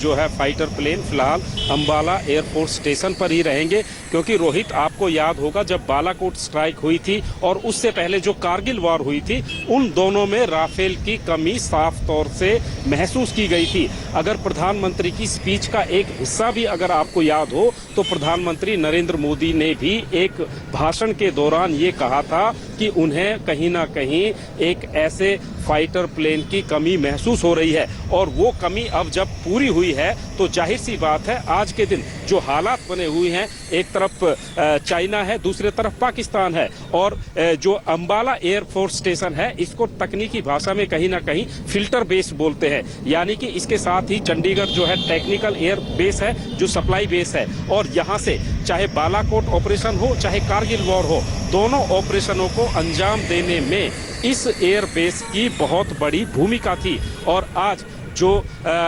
जो है फाइटर प्लेन फिलहाल अंबाला एयरफोर्स स्टेशन पर ही रहेंगे। क्योंकि रोहित, आपको याद होगा जब बालाकोट स्ट्राइक हुई थी और उससे पहले जो कारगिल वॉर हुई थी, उन दोनों में राफेल की कमी साफ तौर से महसूस की गई थी। अगर प्रधानमंत्री की स्पीच का एक हिस्सा भी अगर आपको याद हो, तो प्रधानमंत्री नरेंद्र मोदी ने भी एक भाषण के दौरान ये कहा था कि उन्हें कहीं ना कहीं एक ऐसे फाइटर प्लेन की कमी महसूस हो रही है। और वो कमी अब जब पूरी हुई है तो जाहिर सी बात है, आज के दिन जो हालात बने हुए हैं, एक तरफ चाइना है, दूसरी तरफ पाकिस्तान है, और जो अंबाला एयरफोर्स स्टेशन है, इसको तकनीकी भाषा में कहीं ना कहीं फिल्टर बेस बोलते हैं। यानी कि इसके साथ ही चंडीगढ़ जो है टेक्निकल एयर बेस है, जो सप्लाई बेस है, और यहाँ से चाहे बालाकोट ऑपरेशन हो, चाहे कारगिल वॉर हो, दोनों ऑपरेशनों को अंजाम देने में इस एयर बेस की बहुत बड़ी भूमिका थी। और आज जो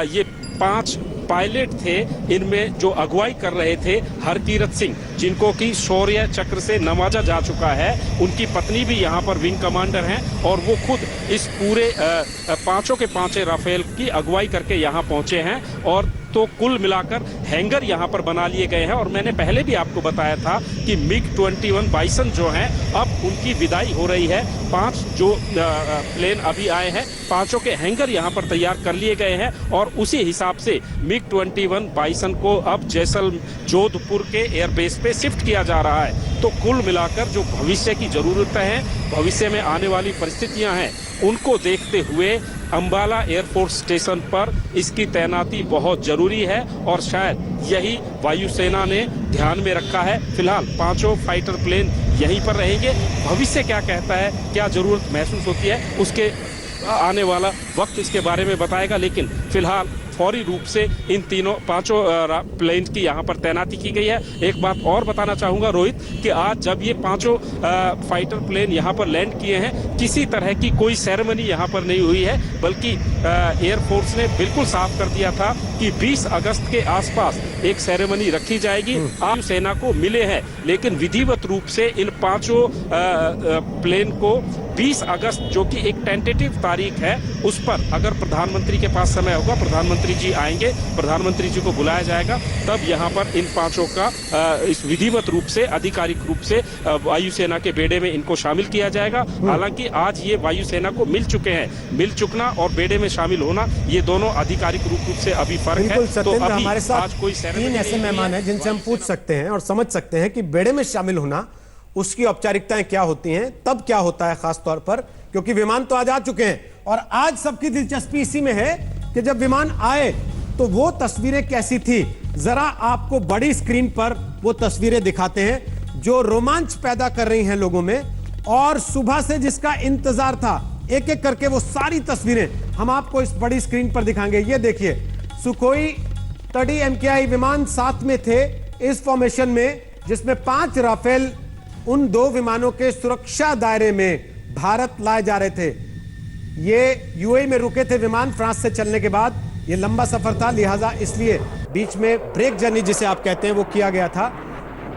ये 5 पायलट थे, इनमें जो अगुवाई कर रहे थे हरकीरत सिंह, जिनको कि शौर्य चक्र से नवाजा जा चुका है, उनकी पत्नी भी यहाँ पर विंग कमांडर हैं, और वो खुद इस पूरे 5 के 5 राफेल की अगुवाई करके यहाँ पहुंचे हैं। और तो कुल मिलाकर हैंगर यहाँ पर बना लिए गए हैं। और मैंने पहले भी आपको बताया था कि MiG-21 बाइसन जो हैं, अब उनकी विदाई हो रही है। 5 जो प्लेन अभी आए हैं, 5 के हैंगर यहाँ पर तैयार कर लिए गए हैं, और उसी हिसाब से MiG-21 बाइसन को अब जोधपुर के एयरबेस पे शिफ्ट किया जा रहा है। तो कुल मिलाकर जो भविष्य की जरूरतें हैं, भविष्य में आने वाली परिस्थितियां हैं, उनको देखते हुए अंबाला एयरफोर्स स्टेशन पर इसकी तैनाती बहुत जरूरी है, और शायद यही वायुसेना ने ध्यान में रखा है। फिलहाल 5 फाइटर प्लेन यहीं पर रहेंगे। भविष्य क्या कहता है, क्या जरूरत महसूस होती है, उसके आने वाला वक्त इसके बारे में बताएगा। लेकिन फिलहाल फौरी रूप से इन 5 प्लेन की यहाँ पर तैनाती की गई है। एक बात और बताना चाहूंगा रोहित, कि आज जब ये 5 फाइटर प्लेन यहाँ पर लैंड किए हैं, किसी तरह की कोई सेरेमनी यहाँ पर नहीं हुई है, बल्कि एयरफोर्स ने बिल्कुल साफ कर दिया था कि 20 अगस्त के आसपास एक सेरेमनी रखी जाएगी। आम सेना को मिले हैं, लेकिन विधिवत रूप से इन 5 प्लेन को 20 अगस्त, जो कि एक टेंटेटिव तारीख है, उस पर अगर प्रधानमंत्री के पास समय होगा, प्रधानमंत्री जी आएंगे, प्रधानमंत्री जी को बुलाया जाएगा, तब यहाँ पर इन 5 का इस विधिवत रूप से, आधिकारिक रूप से वायुसेना के बेड़े में इनको शामिल किया जाएगा। हालांकि आज ये वायुसेना को मिल चुके हैं। मिल चुकना और बेड़े में शामिल होना, ये दोनों आधिकारिक रूप से अभी फर्क है। तो अभी हमारे साथ कोई 3 ऐसे मेहमान हैं जिनसे हम पूछ सकते हैं और समझ सकते हैं कि बेड़े में शामिल होना, उसकी औपचारिकताएं क्या होती हैं, तब क्या होता है, खास तौर पर क्योंकि विमान तो आज आ चुके हैं। और आज सबकी दिलचस्पी इसी में है कि जब विमान आए तो वो तस्वीरें कैसी थी, जरा आपको बड़ी स्क्रीन पर वो तस्वीरें दिखाते हैं जो रोमांच पैदा कर रही हैं लोगों में, और सुबह से जिसका इंतजार था, एक एक करके वो सारी तस्वीरें हम आपको इस बड़ी स्क्रीन पर दिखाएंगे। ये देखिए, सुखोई 30 MKI विमान साथ में थे इस फॉर्मेशन में, जिसमें 5 राफेल उन 2 विमानों के सुरक्षा दायरे में भारत लाए जा रहे थे। ये यूएई में रुके थे विमान फ्रांस से चलने के बाद। ये लंबा सफर था, लिहाजा इसलिए बीच में ब्रेक जर्नी जिसे आप कहते हैं वो किया गया था।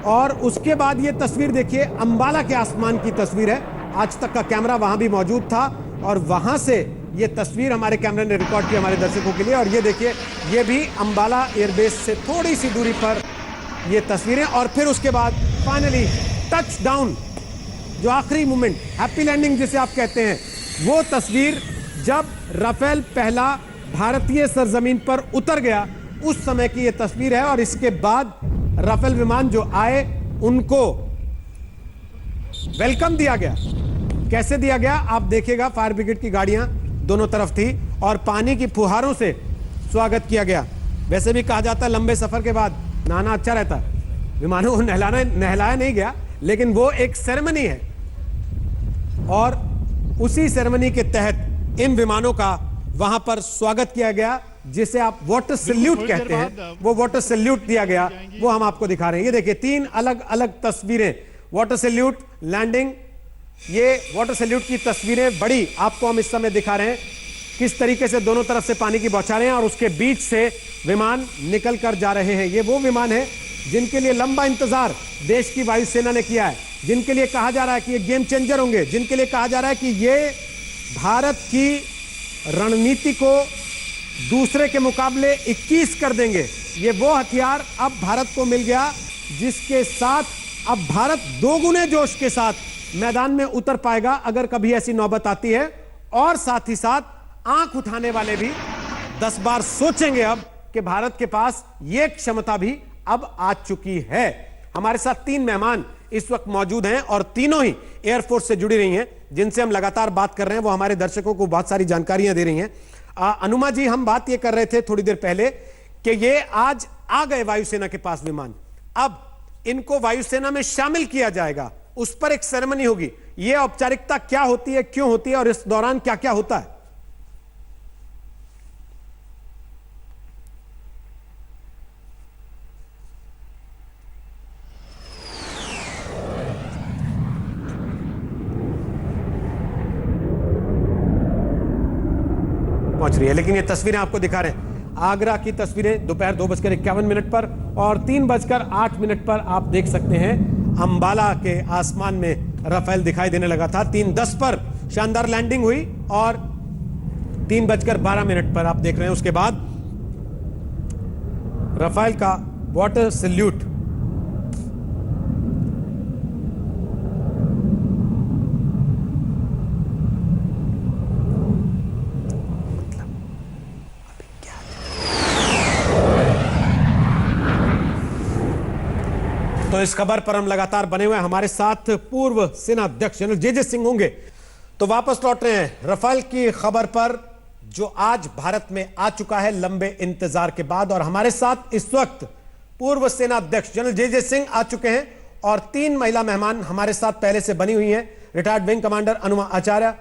और उसके बाद ये तस्वीर देखिए, अंबाला के आसमान की तस्वीर है। आज तक का कैमरा वहां भी मौजूद था और वहां से ये तस्वीर हमारे कैमरे ने रिकॉर्ड की हमारे दर्शकों के लिए। और ये देखिए, ये भी अंबाला एयरबेस से थोड़ी सी दूरी पर ये तस्वीरें। और फिर उसके बाद फाइनली टच डाउन, जो आखिरी मोमेंट, हैप्पी लैंडिंग जिसे आप कहते हैं, वो तस्वीर जब राफेल पहला भारतीय सरजमीन पर उतर गया, उस समय की ये तस्वीर है। और इसके बाद राफेल विमान जो आए उनको वेलकम दिया गया। कैसे दिया गया आप देखिएगा, फायर ब्रिगेड की गाड़ियां दोनों तरफ थी और पानी की फुहारों से स्वागत किया गया। वैसे भी कहा जाता है लंबे सफर के बाद नहाना अच्छा रहता है। विमानों को नहलाया नहीं गया, लेकिन वो एक सेरेमनी है और उसी सेरेमनी के तहत इन विमानों का वहां पर स्वागत किया गया, जिसे आप वाटर सैल्यूट कहते हैं। वो वाटर सैल्यूट दिया गया, वो हम आपको दिखा रहे हैं। ये देखिए, 3 अलग अलग तस्वीरें, वाटर सैल्यूट, लैंडिंग, ये वाटर सैल्यूट की तस्वीरें बड़ी आपको हम इस समय दिखा रहे हैं, किस तरीके से दोनों तरफ से पानी की बौछारें और उसके बीच से विमान निकल कर जा रहे हैं। ये वो विमान है जिनके लिए लंबा इंतजार देश की वायुसेना ने किया है, जिनके लिए कहा जा रहा है कि ये गेम चेंजर होंगे, जिनके लिए कहा जा रहा है कि ये भारत की रणनीति को दूसरे के मुकाबले 21 कर देंगे। ये वो हथियार अब भारत को मिल गया जिसके साथ अब भारत 2 गुने जोश के साथ मैदान में उतर पाएगा अगर कभी ऐसी नौबत आती है। और साथ ही साथ आंख उठाने वाले भी 10 बार सोचेंगे अब कि भारत के पास यह क्षमता भी अब आ चुकी है। हमारे साथ 3 मेहमान इस वक्त मौजूद हैं और तीनों ही एयरफोर्स से जुड़ी रही हैं, जिनसे हम लगातार बात कर रहे हैं। वो हमारे दर्शकों को बहुत सारी जानकारियां दे रही हैं। अनुमा जी, हम बात ये कर रहे थे थोड़ी देर पहले कि ये आज आ गए वायुसेना के पास विमान, अब इनको वायुसेना में शामिल किया जाएगा, उस पर एक सेरेमनी होगी। ये औपचारिकता क्या होती है, क्यों होती है और इस दौरान क्या क्या होता है? पहुंच रही है, लेकिन ये तस्वीरें आपको दिखा रहे हैं आगरा की तस्वीरें दोपहर 2:51 पर और 3:08 पर आप देख सकते हैं अंबाला के आसमान में राफेल दिखाई देने लगा था। 3:10 पर शानदार लैंडिंग हुई और 3:12 पर आप देख रहे हैं उसके बाद राफेल का वाटर सैल्यूट। तो इस खबर पर हम लगातार बने हुए हैं। हमारे साथ पूर्व सेना अध्यक्ष जनरल जे सिंह होंगे। तो वापस लौट रहे हैं राफेल की खबर पर, जो आज भारत में आ चुका है लंबे इंतजार के बाद। और हमारे साथ इस वक्त पूर्व सेना अध्यक्ष जनरल जे सिंह आ चुके हैं और 3 महिला मेहमान हमारे साथ पहले से बनी हुई हैं। रिटायर्ड विंग कमांडर अनुमा आचार्य,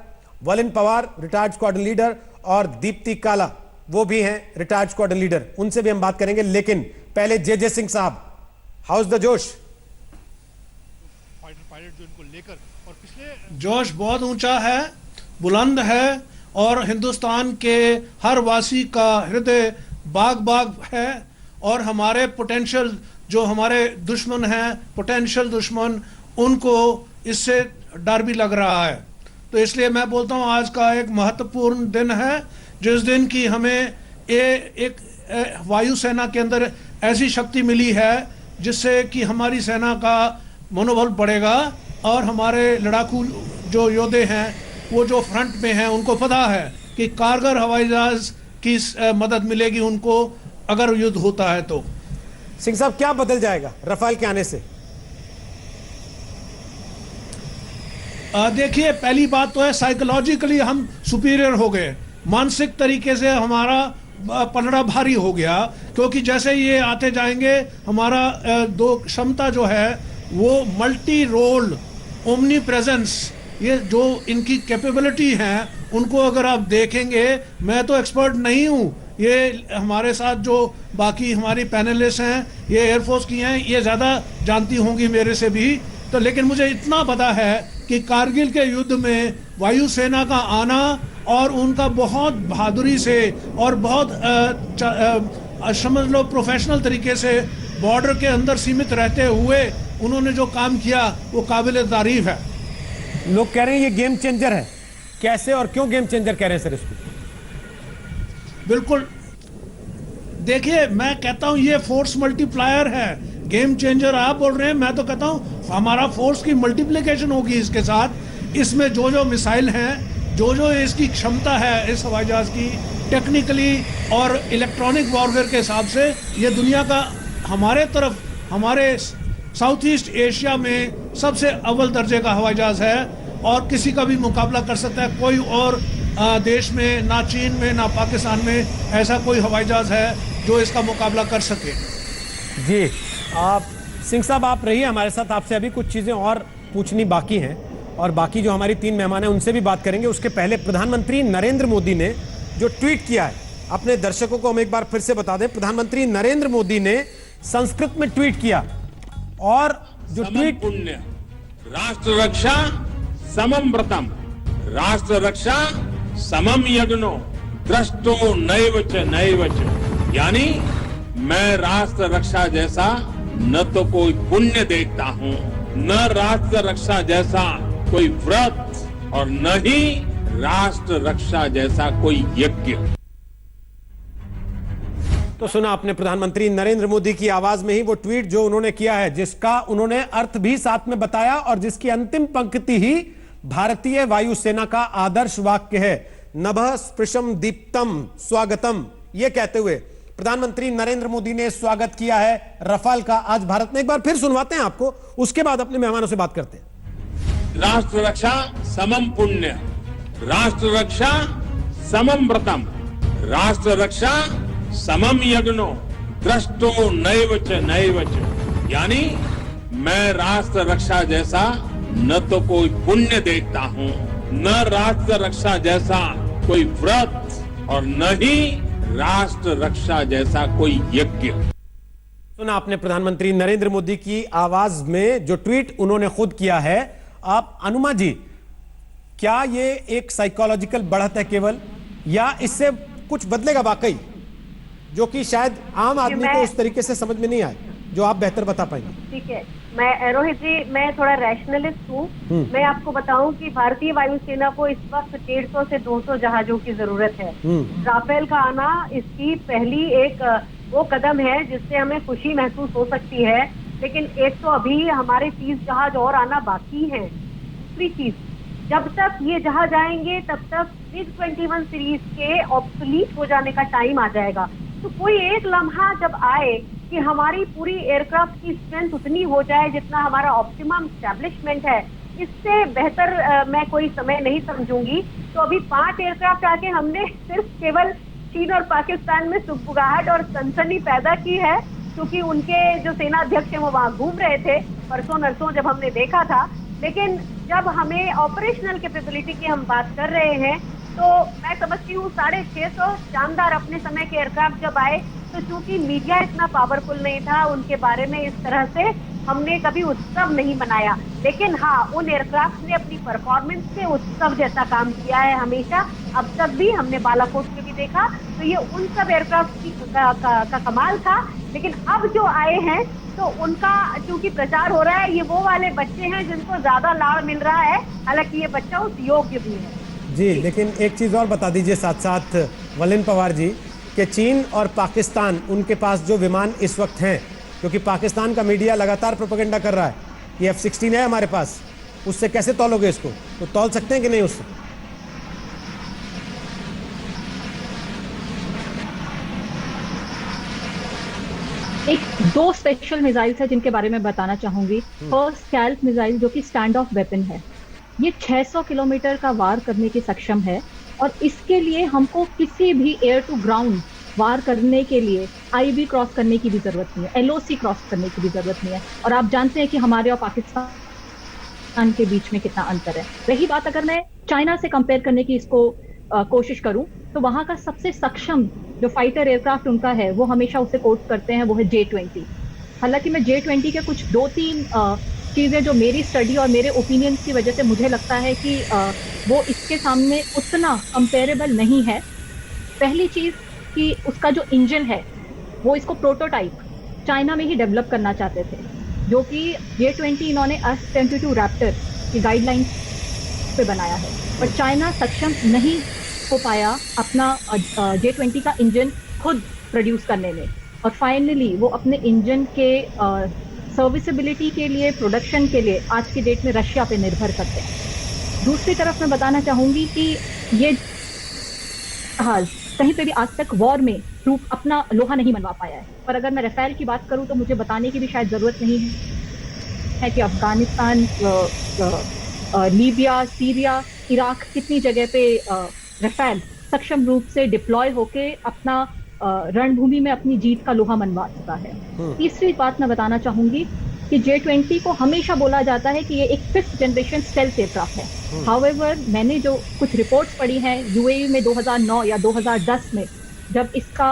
वलिन पवार रिटायर्ड स्क्वाड्रन लीडर और दीप्ति काला, वो भी हैं रिटायर्ड स्क्वाड्रन लीडर। उनसे भी हम बात करेंगे, लेकिन पहले जे सिंह साहब, हाउ इज द जोश? पायलट जो इनको लेकर, और पिछले जोश बहुत ऊंचा है, बुलंद है और हिंदुस्तान के हर वासी का हृदय बाग बाग है। और हमारे पोटेंशियल जो हमारे दुश्मन हैं, पोटेंशियल दुश्मन, उनको इससे डर भी लग रहा है। तो इसलिए मैं बोलता हूँ आज का एक महत्वपूर्ण दिन है, जिस दिन की हमें एक वायुसेना के अंदर ऐसी शक्ति मिली है जिससे कि हमारी सेना का मनोबल बढ़ेगा और हमारे लड़ाकू जो योद्धे हैं, वो जो फ्रंट में हैं, उनको पता है कि कारगर हवाई जहाज की मदद मिलेगी उनको अगर युद्ध होता है। तो सिंह साहब, क्या बदल जाएगा राफेल के आने से? देखिए, पहली बात तो है साइकोलॉजिकली हम सुपीरियर हो गए, मानसिक तरीके से हमारा पलड़ा भारी हो गया, क्योंकि जैसे ये आते जाएंगे हमारा दो क्षमता जो है वो मल्टी रोल ओमनी प्रेजेंस, ये जो इनकी कैपेबिलिटी है उनको अगर आप देखेंगे, मैं तो एक्सपर्ट नहीं हूँ, ये हमारे साथ जो बाकी हमारी पैनलिस्ट हैं ये एयरफोर्स की हैं, ये ज़्यादा जानती होंगी मेरे से भी, तो लेकिन मुझे इतना पता है कि कारगिल के युद्ध में वायुसेना का आना और उनका बहुत बहादुरी से और बहुत समझ लो प्रोफेशनल तरीके से बॉर्डर के अंदर सीमित रहते हुए उन्होंने जो काम किया वो काबिल तारीफ है। लोग कह रहे हैं ये गेम चेंजर है, कैसे और क्यों गेम चेंजर कह रहे हैं सर इसको? बिल्कुल, देखिए मैं कहता हूं ये फोर्स मल्टीप्लायर है। गेम चेंजर आप बोल रहे हैं, मैं तो कहता हूं हमारा फोर्स की मल्टीप्लिकेशन होगी इसके साथ। इसमें जो जो मिसाइल हैं, जो जो इसकी क्षमता है इस हवाई जहाज की टेक्निकली और इलेक्ट्रॉनिक वॉरफेयर के हिसाब से, ये दुनिया का हमारे तरफ, हमारे साउथ ईस्ट एशिया में सबसे अव्वल दर्जे का हवाई जहाज है और किसी का भी मुकाबला कर सकता है। कोई और देश में, ना चीन में ना पाकिस्तान में ऐसा कोई हवाई जहाज है जो इसका मुकाबला कर सके। जी, आप सिंह साहब आप रहिए हमारे साथ, आपसे अभी कुछ चीज़ें और पूछनी बाकी हैं और बाकी जो हमारी 3 मेहमान हैं उनसे भी बात करेंगे। उसके पहले प्रधानमंत्री नरेंद्र मोदी ने जो ट्वीट किया है, अपने दर्शकों को हम एक बार फिर से बता दें, प्रधानमंत्री नरेंद्र मोदी ने संस्कृत में ट्वीट किया और जो ट्वीट, पुण्य राष्ट्र रक्षा समम व्रतम, राष्ट्र रक्षा समम यज्ञो दृष्टो नैव च, यानी मैं राष्ट्र रक्षा जैसा न तो कोई पुण्य देखता हूँ, न राष्ट्र रक्षा जैसा कोई व्रत और न ही राष्ट्र रक्षा जैसा कोई यज्ञ। तो सुना आपने प्रधानमंत्री नरेंद्र मोदी की आवाज में ही वो ट्वीट जो उन्होंने किया है, जिसका उन्होंने अर्थ भी साथ में बताया और जिसकी अंतिम पंक्ति ही भारतीय वायुसेना का आदर्श वाक्य है, नभः स्पृशम दीप्तम स्वागतम। ये कहते हुए प्रधानमंत्री नरेंद्र मोदी ने स्वागत किया है रफाल का आज भारत में। एक बार फिर सुनवाते हैं आपको, उसके बाद अपने मेहमानों से बात करते हैं। राष्ट्र रक्षा समम पुण्य, राष्ट्र रक्षा समम व्रतम, राष्ट्र रक्षा समम यज्ञो दृष्टो नैव च, यानी मैं राष्ट्र रक्षा जैसा न तो कोई पुण्य देखता हूँ, न राष्ट्र रक्षा जैसा कोई व्रत और न ही राष्ट्र रक्षा जैसा कोई यज्ञ। सुना आपने प्रधानमंत्री नरेंद्र मोदी की आवाज में जो ट्वीट उन्होंने खुद किया है। आप अनुमा जी, क्या ये एक साइकोलॉजिकल बढ़त है केवल, या इससे कुछ बदलेगा वाकई, जो कि शायद आम आदमी को उस तरीके से समझ में नहीं आए, जो आप बेहतर बता पाएंगे? ठीक है, मैं रोहित जी, मैं थोड़ा रैशनलिस्ट हूँ। मैं आपको बताऊं कि भारतीय वायुसेना को इस वक्त 150 से 200 जहाजों की जरूरत है। राफेल का आना इसकी पहली एक वो कदम है जिससे हमें खुशी महसूस हो सकती है, लेकिन एक तो अभी हमारे 30 जहाज और आना बाकी है। दूसरी चीज, जब तक ये जहाज आएंगे तब तक MiG-21 सीरीज के ऑब्सोलीट हो जाने का टाइम आ जाएगा। तो कोई एक लम्हा जब आए कि हमारी पूरी एयरक्राफ्ट की स्ट्रेंथ उतनी हो जाए जितना हमारा ऑप्टिमम एस्टैब्लिशमेंट है, इससे बेहतर मैं कोई समय नहीं समझूंगी। तो अभी 5 एयरक्राफ्ट आके हमने सिर्फ केवल चीन और पाकिस्तान में सुगबुगाहट और सनसनी पैदा की है, क्योंकि उनके जो सेना अध्यक्ष हैं वो वहां घूम रहे थे परसों नरसों जब हमने देखा था। लेकिन जब हमें ऑपरेशनल कैपेबिलिटी की हम बात कर रहे हैं, तो मैं समझती हूँ 650 शानदार अपने समय के एयरक्राफ्ट जब आए, तो चूंकि मीडिया इतना पावरफुल नहीं था, उनके बारे में इस तरह से हमने कभी उत्सव नहीं मनाया। लेकिन हाँ, उन एयरक्राफ्ट ने अपनी परफॉर्मेंस से उत्सव जैसा काम किया है हमेशा। अब तक भी हमने बालाकोट में भी देखा, तो ये उन सब एयरक्राफ्ट की का कमाल था। लेकिन अब जो आए हैं तो उनका चूंकि प्रचार हो रहा है, ये वो वाले बच्चे हैं जिनको ज्यादा लाड़ मिल रहा है, हालांकि ये बच्चा उस योग्य भी है। जी, लेकिन एक चीज और बता दीजिए साथ साथ वलिन पवार जी, कि चीन और पाकिस्तान, उनके पास जो विमान इस वक्त हैं, क्योंकि पाकिस्तान का मीडिया लगातार प्रोपेगेंडा कर रहा है कि F-16 है हमारे पास, उससे कैसे तौलोगे इसको? तो तौल सकते हैं कि नहीं उससे? एक 2 स्पेशल मिसाइल्स है जिनके बारे में बताना चाहूंगी। फर्स्ट स्कैल्प मिसाइल जो कि स्टैंड ऑफ वेपन है, ये 600 किलोमीटर का वार करने की सक्षम है और इसके लिए हमको किसी भी एयर टू ग्राउंड वार करने के लिए आईबी क्रॉस करने की भी जरूरत नहीं है, एलओसी क्रॉस करने की भी जरूरत नहीं है। और आप जानते हैं कि हमारे और पाकिस्तान के बीच में कितना अंतर है। रही बात अगर मैं चाइना से कंपेयर करने की इसको कोशिश करूं, तो वहां का सबसे सक्षम जो फाइटर एयरक्राफ्ट उनका है, वो हमेशा उसे कोट करते हैं, वो है J-20। हालांकि मैं J-20 के कुछ 2-3 चीजें जो मेरी स्टडी और मेरे ओपिनियन की वजह से मुझे लगता है कि वो इसके सामने उतना कंपेरेबल नहीं है। पहली चीज कि उसका जो इंजन है, वो इसको प्रोटोटाइप चाइना में ही डेवलप करना चाहते थे, जो कि J-20 इन्होंने S-22 रैप्टर की गाइडलाइंस पे बनाया है, पर चाइना सक्षम नहीं हो पाया अपना J-20 का इंजन खुद प्रोड्यूस करने में। और फाइनली वो अपने इंजन के सर्विसेबिलिटी के लिए, प्रोडक्शन के लिए आज की डेट में रशिया पे निर्भर करते हैं। दूसरी तरफ मैं बताना चाहूंगी कि ये जहाज कहीं पे भी आज तक वॉर में प्रूफ अपना लोहा नहीं मनवा पाया है। पर अगर मैं राफेल की बात करूं तो मुझे बताने की भी शायद जरूरत नहीं है कि अफगानिस्तान, लीबिया, सीरिया, इराक, कितनी जगह पे राफेल सक्षम रूप से डिप्लॉय होके अपना रणभूमि में अपनी जीत का लोहा मनवा चुका है। तीसरी बात मैं बताना चाहूंगी कि J-20 को हमेशा बोला जाता है कि ये एक 5th जनरेशन स्टेल्थ एयरक्राफ्ट है। हाउएवर, मैंने जो कुछ रिपोर्ट्स पढ़ी हैं, यूएई में 2009 या 2010 में जब इसका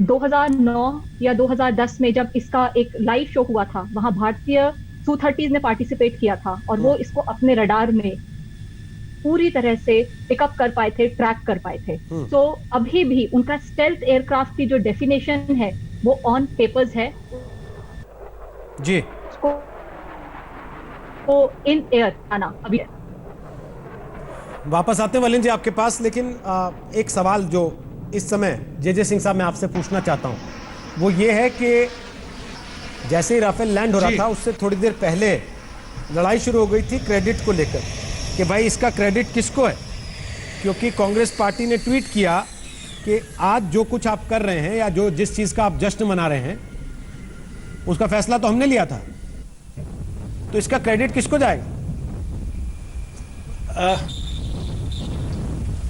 2009 या 2010 में जब इसका एक लाइव शो हुआ था, वहां भारतीय Su-30 ने पार्टिसिपेट किया था और वो इसको अपने रडार में पूरी तरह से पिकअप कर पाए थे, ट्रैक कर पाए थे। तो अभी भी उनका स्टेल्थ एयरक्राफ्ट की जो डेफिनेशन है वो ऑन पेपर्स है जी, तो इन एयर आना अभी है। वापस आते हैं वलिन जी आपके पास, लेकिन एक सवाल जो इस समय जे सिंह साहब मैं आपसे पूछना चाहता हूं वो ये है कि जैसे ही राफेल लैंड हो रहा था उससे थोड़ी देर पहले लड़ाई शुरू हो गई थी क्रेडिट को लेकर कि भाई इसका क्रेडिट किसको है, क्योंकि कांग्रेस पार्टी ने ट्वीट किया कि आज जो कुछ आप कर रहे हैं या जो जिस चीज का आप जश्न मना रहे हैं उसका फैसला तो हमने लिया था, तो इसका क्रेडिट किसको जाएगा?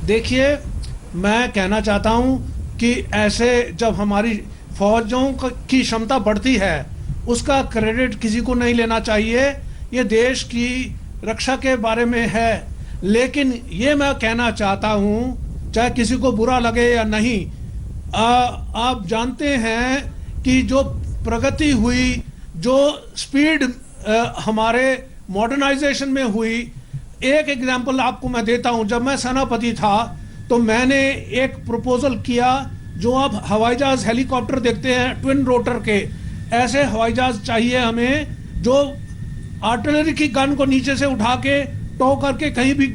देखिए, मैं कहना चाहता हूं कि ऐसे जब हमारी फौजों की क्षमता बढ़ती है उसका क्रेडिट किसी को नहीं लेना चाहिए। ये देश की रक्षा के बारे में है, लेकिन ये मैं कहना चाहता हूं, चाहे किसी को बुरा लगे या नहीं, आप जानते हैं कि जो प्रगति हुई, जो स्पीड हमारे मॉडर्नाइजेशन में हुई, एक एग्जांपल आपको मैं देता हूं। जब मैं सेनापति था तो मैंने एक प्रपोजल किया, जो अब हवाई जहाज हेलीकॉप्टर देखते हैं ट्विन रोटर के, ऐसे हवाई जहाज चाहिए हमें जो आर्टिलरी की गन को नीचे से उठा के टो करके कहीं भी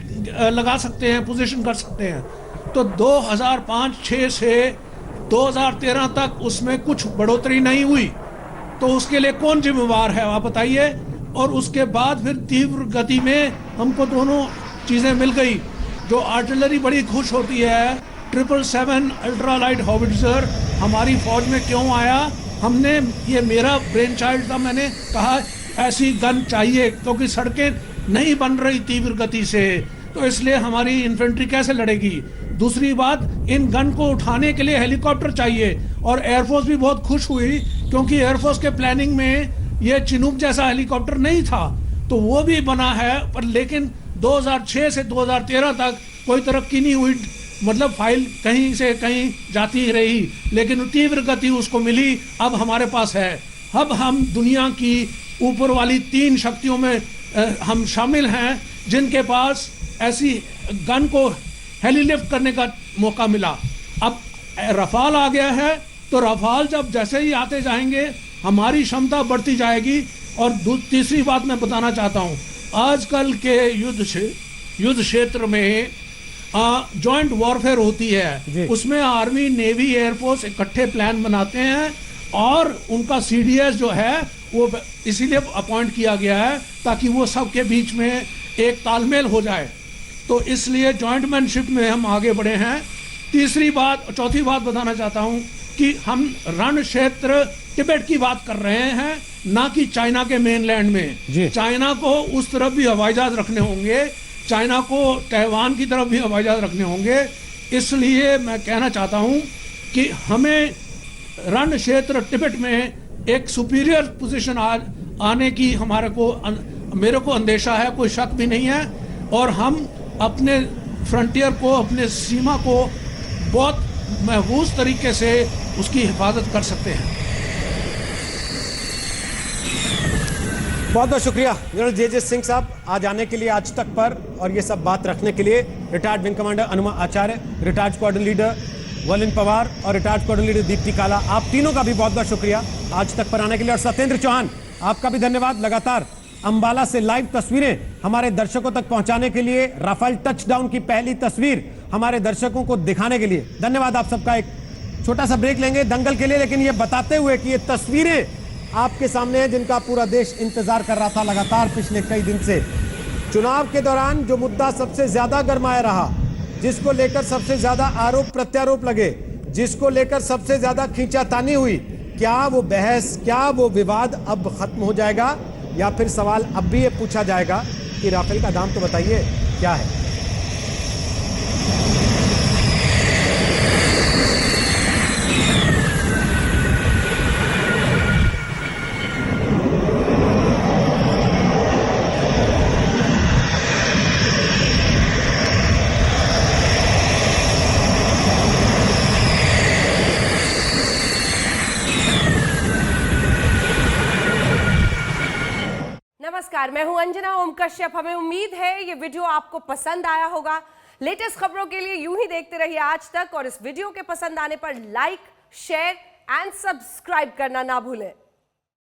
लगा सकते हैं, पोजीशन कर सकते हैं। तो 2005-6 से 2013 तक उसमें कुछ बढ़ोतरी नहीं हुई, तो उसके लिए कौन जिम्मेवार है आप बताइए। और उसके बाद फिर तीव्र गति में हमको दोनों चीज़ें मिल गई। जो आर्टिलरी बड़ी खुश होती है, 777 अल्ट्रा लाइट हॉविट्जर हमारी फौज में क्यों आया, हमने, ये मेरा ब्रेन चाइल्ड था, मैंने कहा ऐसी गन चाहिए क्योंकि सड़कें नहीं बन रही तीव्र गति से, तो इसलिए हमारी इन्फेंट्री कैसे लड़ेगी। दूसरी बात, इन गन को उठाने के लिए हेलीकॉप्टर चाहिए, और एयरफोर्स भी बहुत खुश हुई क्योंकि एयरफोर्स के प्लानिंग में ये चिनूक जैसा हेलीकॉप्टर नहीं था, तो वो भी बना है। पर लेकिन 2006 से 2013 तक कोई तरक्की नहीं हुई, मतलब फाइल कहीं से कहीं जाती ही रही, लेकिन तीव्र गति उसको मिली, अब हमारे पास है। अब हम दुनिया की ऊपर वाली 3 शक्तियों में हम शामिल हैं जिनके पास ऐसी गन को हेलीलिफ्ट करने का मौका मिला। अब रफाल आ गया है, तो रफाल जब जैसे ही आते जाएंगे हमारी क्षमता बढ़ती जाएगी। और तीसरी बात मैं बताना चाहता हूँ, आजकल के युद्ध क्षेत्र में जॉइंट वॉरफेयर होती है, उसमें आर्मी, नेवी, एयरफोर्स इकट्ठे प्लान बनाते हैं, और उनका CDS जो है वो इसीलिए अपॉइंट किया गया है ताकि वो सबके बीच में एक तालमेल हो जाए। तो इसलिए जॉइंटमैनशिप में हम आगे बढ़े हैं। चौथी बात बताना चाहता हूं कि हम रण क्षेत्र तिब्बत की बात कर रहे हैं, ना कि चाइना के मेनलैंड में। चाइना को उस तरफ भी हवाई जहाज रखने होंगे, चाइना को ताइवान की तरफ भी हवाई जहाज रखने होंगे, इसलिए मैं कहना चाहता हूं कि हमें रण क्षेत्र तिब्बत में एक सुपीरियर पोजीशन आने की मेरे को अंदेशा है, कोई शक भी नहीं है। और हम अपने फ्रंटियर को, अपने सीमा को बहुत महफूज तरीके से उसकी हिफाजत कर सकते हैं। बहुत बहुत शुक्रिया जनरल जे सिंह साहब आज आने के लिए आज तक पर और ये सब बात रखने के लिए। रिटायर्ड विंग कमांडर अनुमा आचार्य, रिटायर्ड स्क्वाड्रन लीडर वलिन पवार और रिटायर्ड स्क्वाड्रन लीडर दीप्ति काला, आप तीनों का भी बहुत बहुत शुक्रिया आज तक पर आने के लिए। और सत्येंद्र चौहान, आपका भी धन्यवाद, लगातार अंबाला से लाइव तस्वीरें हमारे दर्शकों तक पहुंचाने के लिए, राफेल टचडाउन की पहली तस्वीर हमारे दर्शकों को दिखाने के लिए धन्यवाद आप सबका। एक छोटा सा ब्रेक लेंगे दंगल के लिए, लेकिन ये बताते हुए कि ये तस्वीरें आपके सामने है जिनका पूरा देश इंतजार कर रहा था लगातार पिछले कई दिन से। चुनाव के दौरान जो मुद्दा सबसे ज्यादा गरमाया रहा, जिसको लेकर सबसे ज्यादा आरोप प्रत्यारोप लगे, जिसको लेकर सबसे ज्यादा खींचातानी हुई, क्या वो बहस, क्या वो विवाद अब खत्म हो जाएगा या फिर सवाल अब भी ये पूछा जाएगा कि राफेल का दाम तो बताइए क्या है। नमस्कार, मैं हूं अंजना ओम कश्यप। हमें उम्मीद है ये वीडियो आपको पसंद आया होगा। लेटेस्ट खबरों के लिए यूं ही देखते रहिए आज तक, और इस वीडियो के पसंद आने पर लाइक, शेयर एंड सब्सक्राइब करना ना भूलें।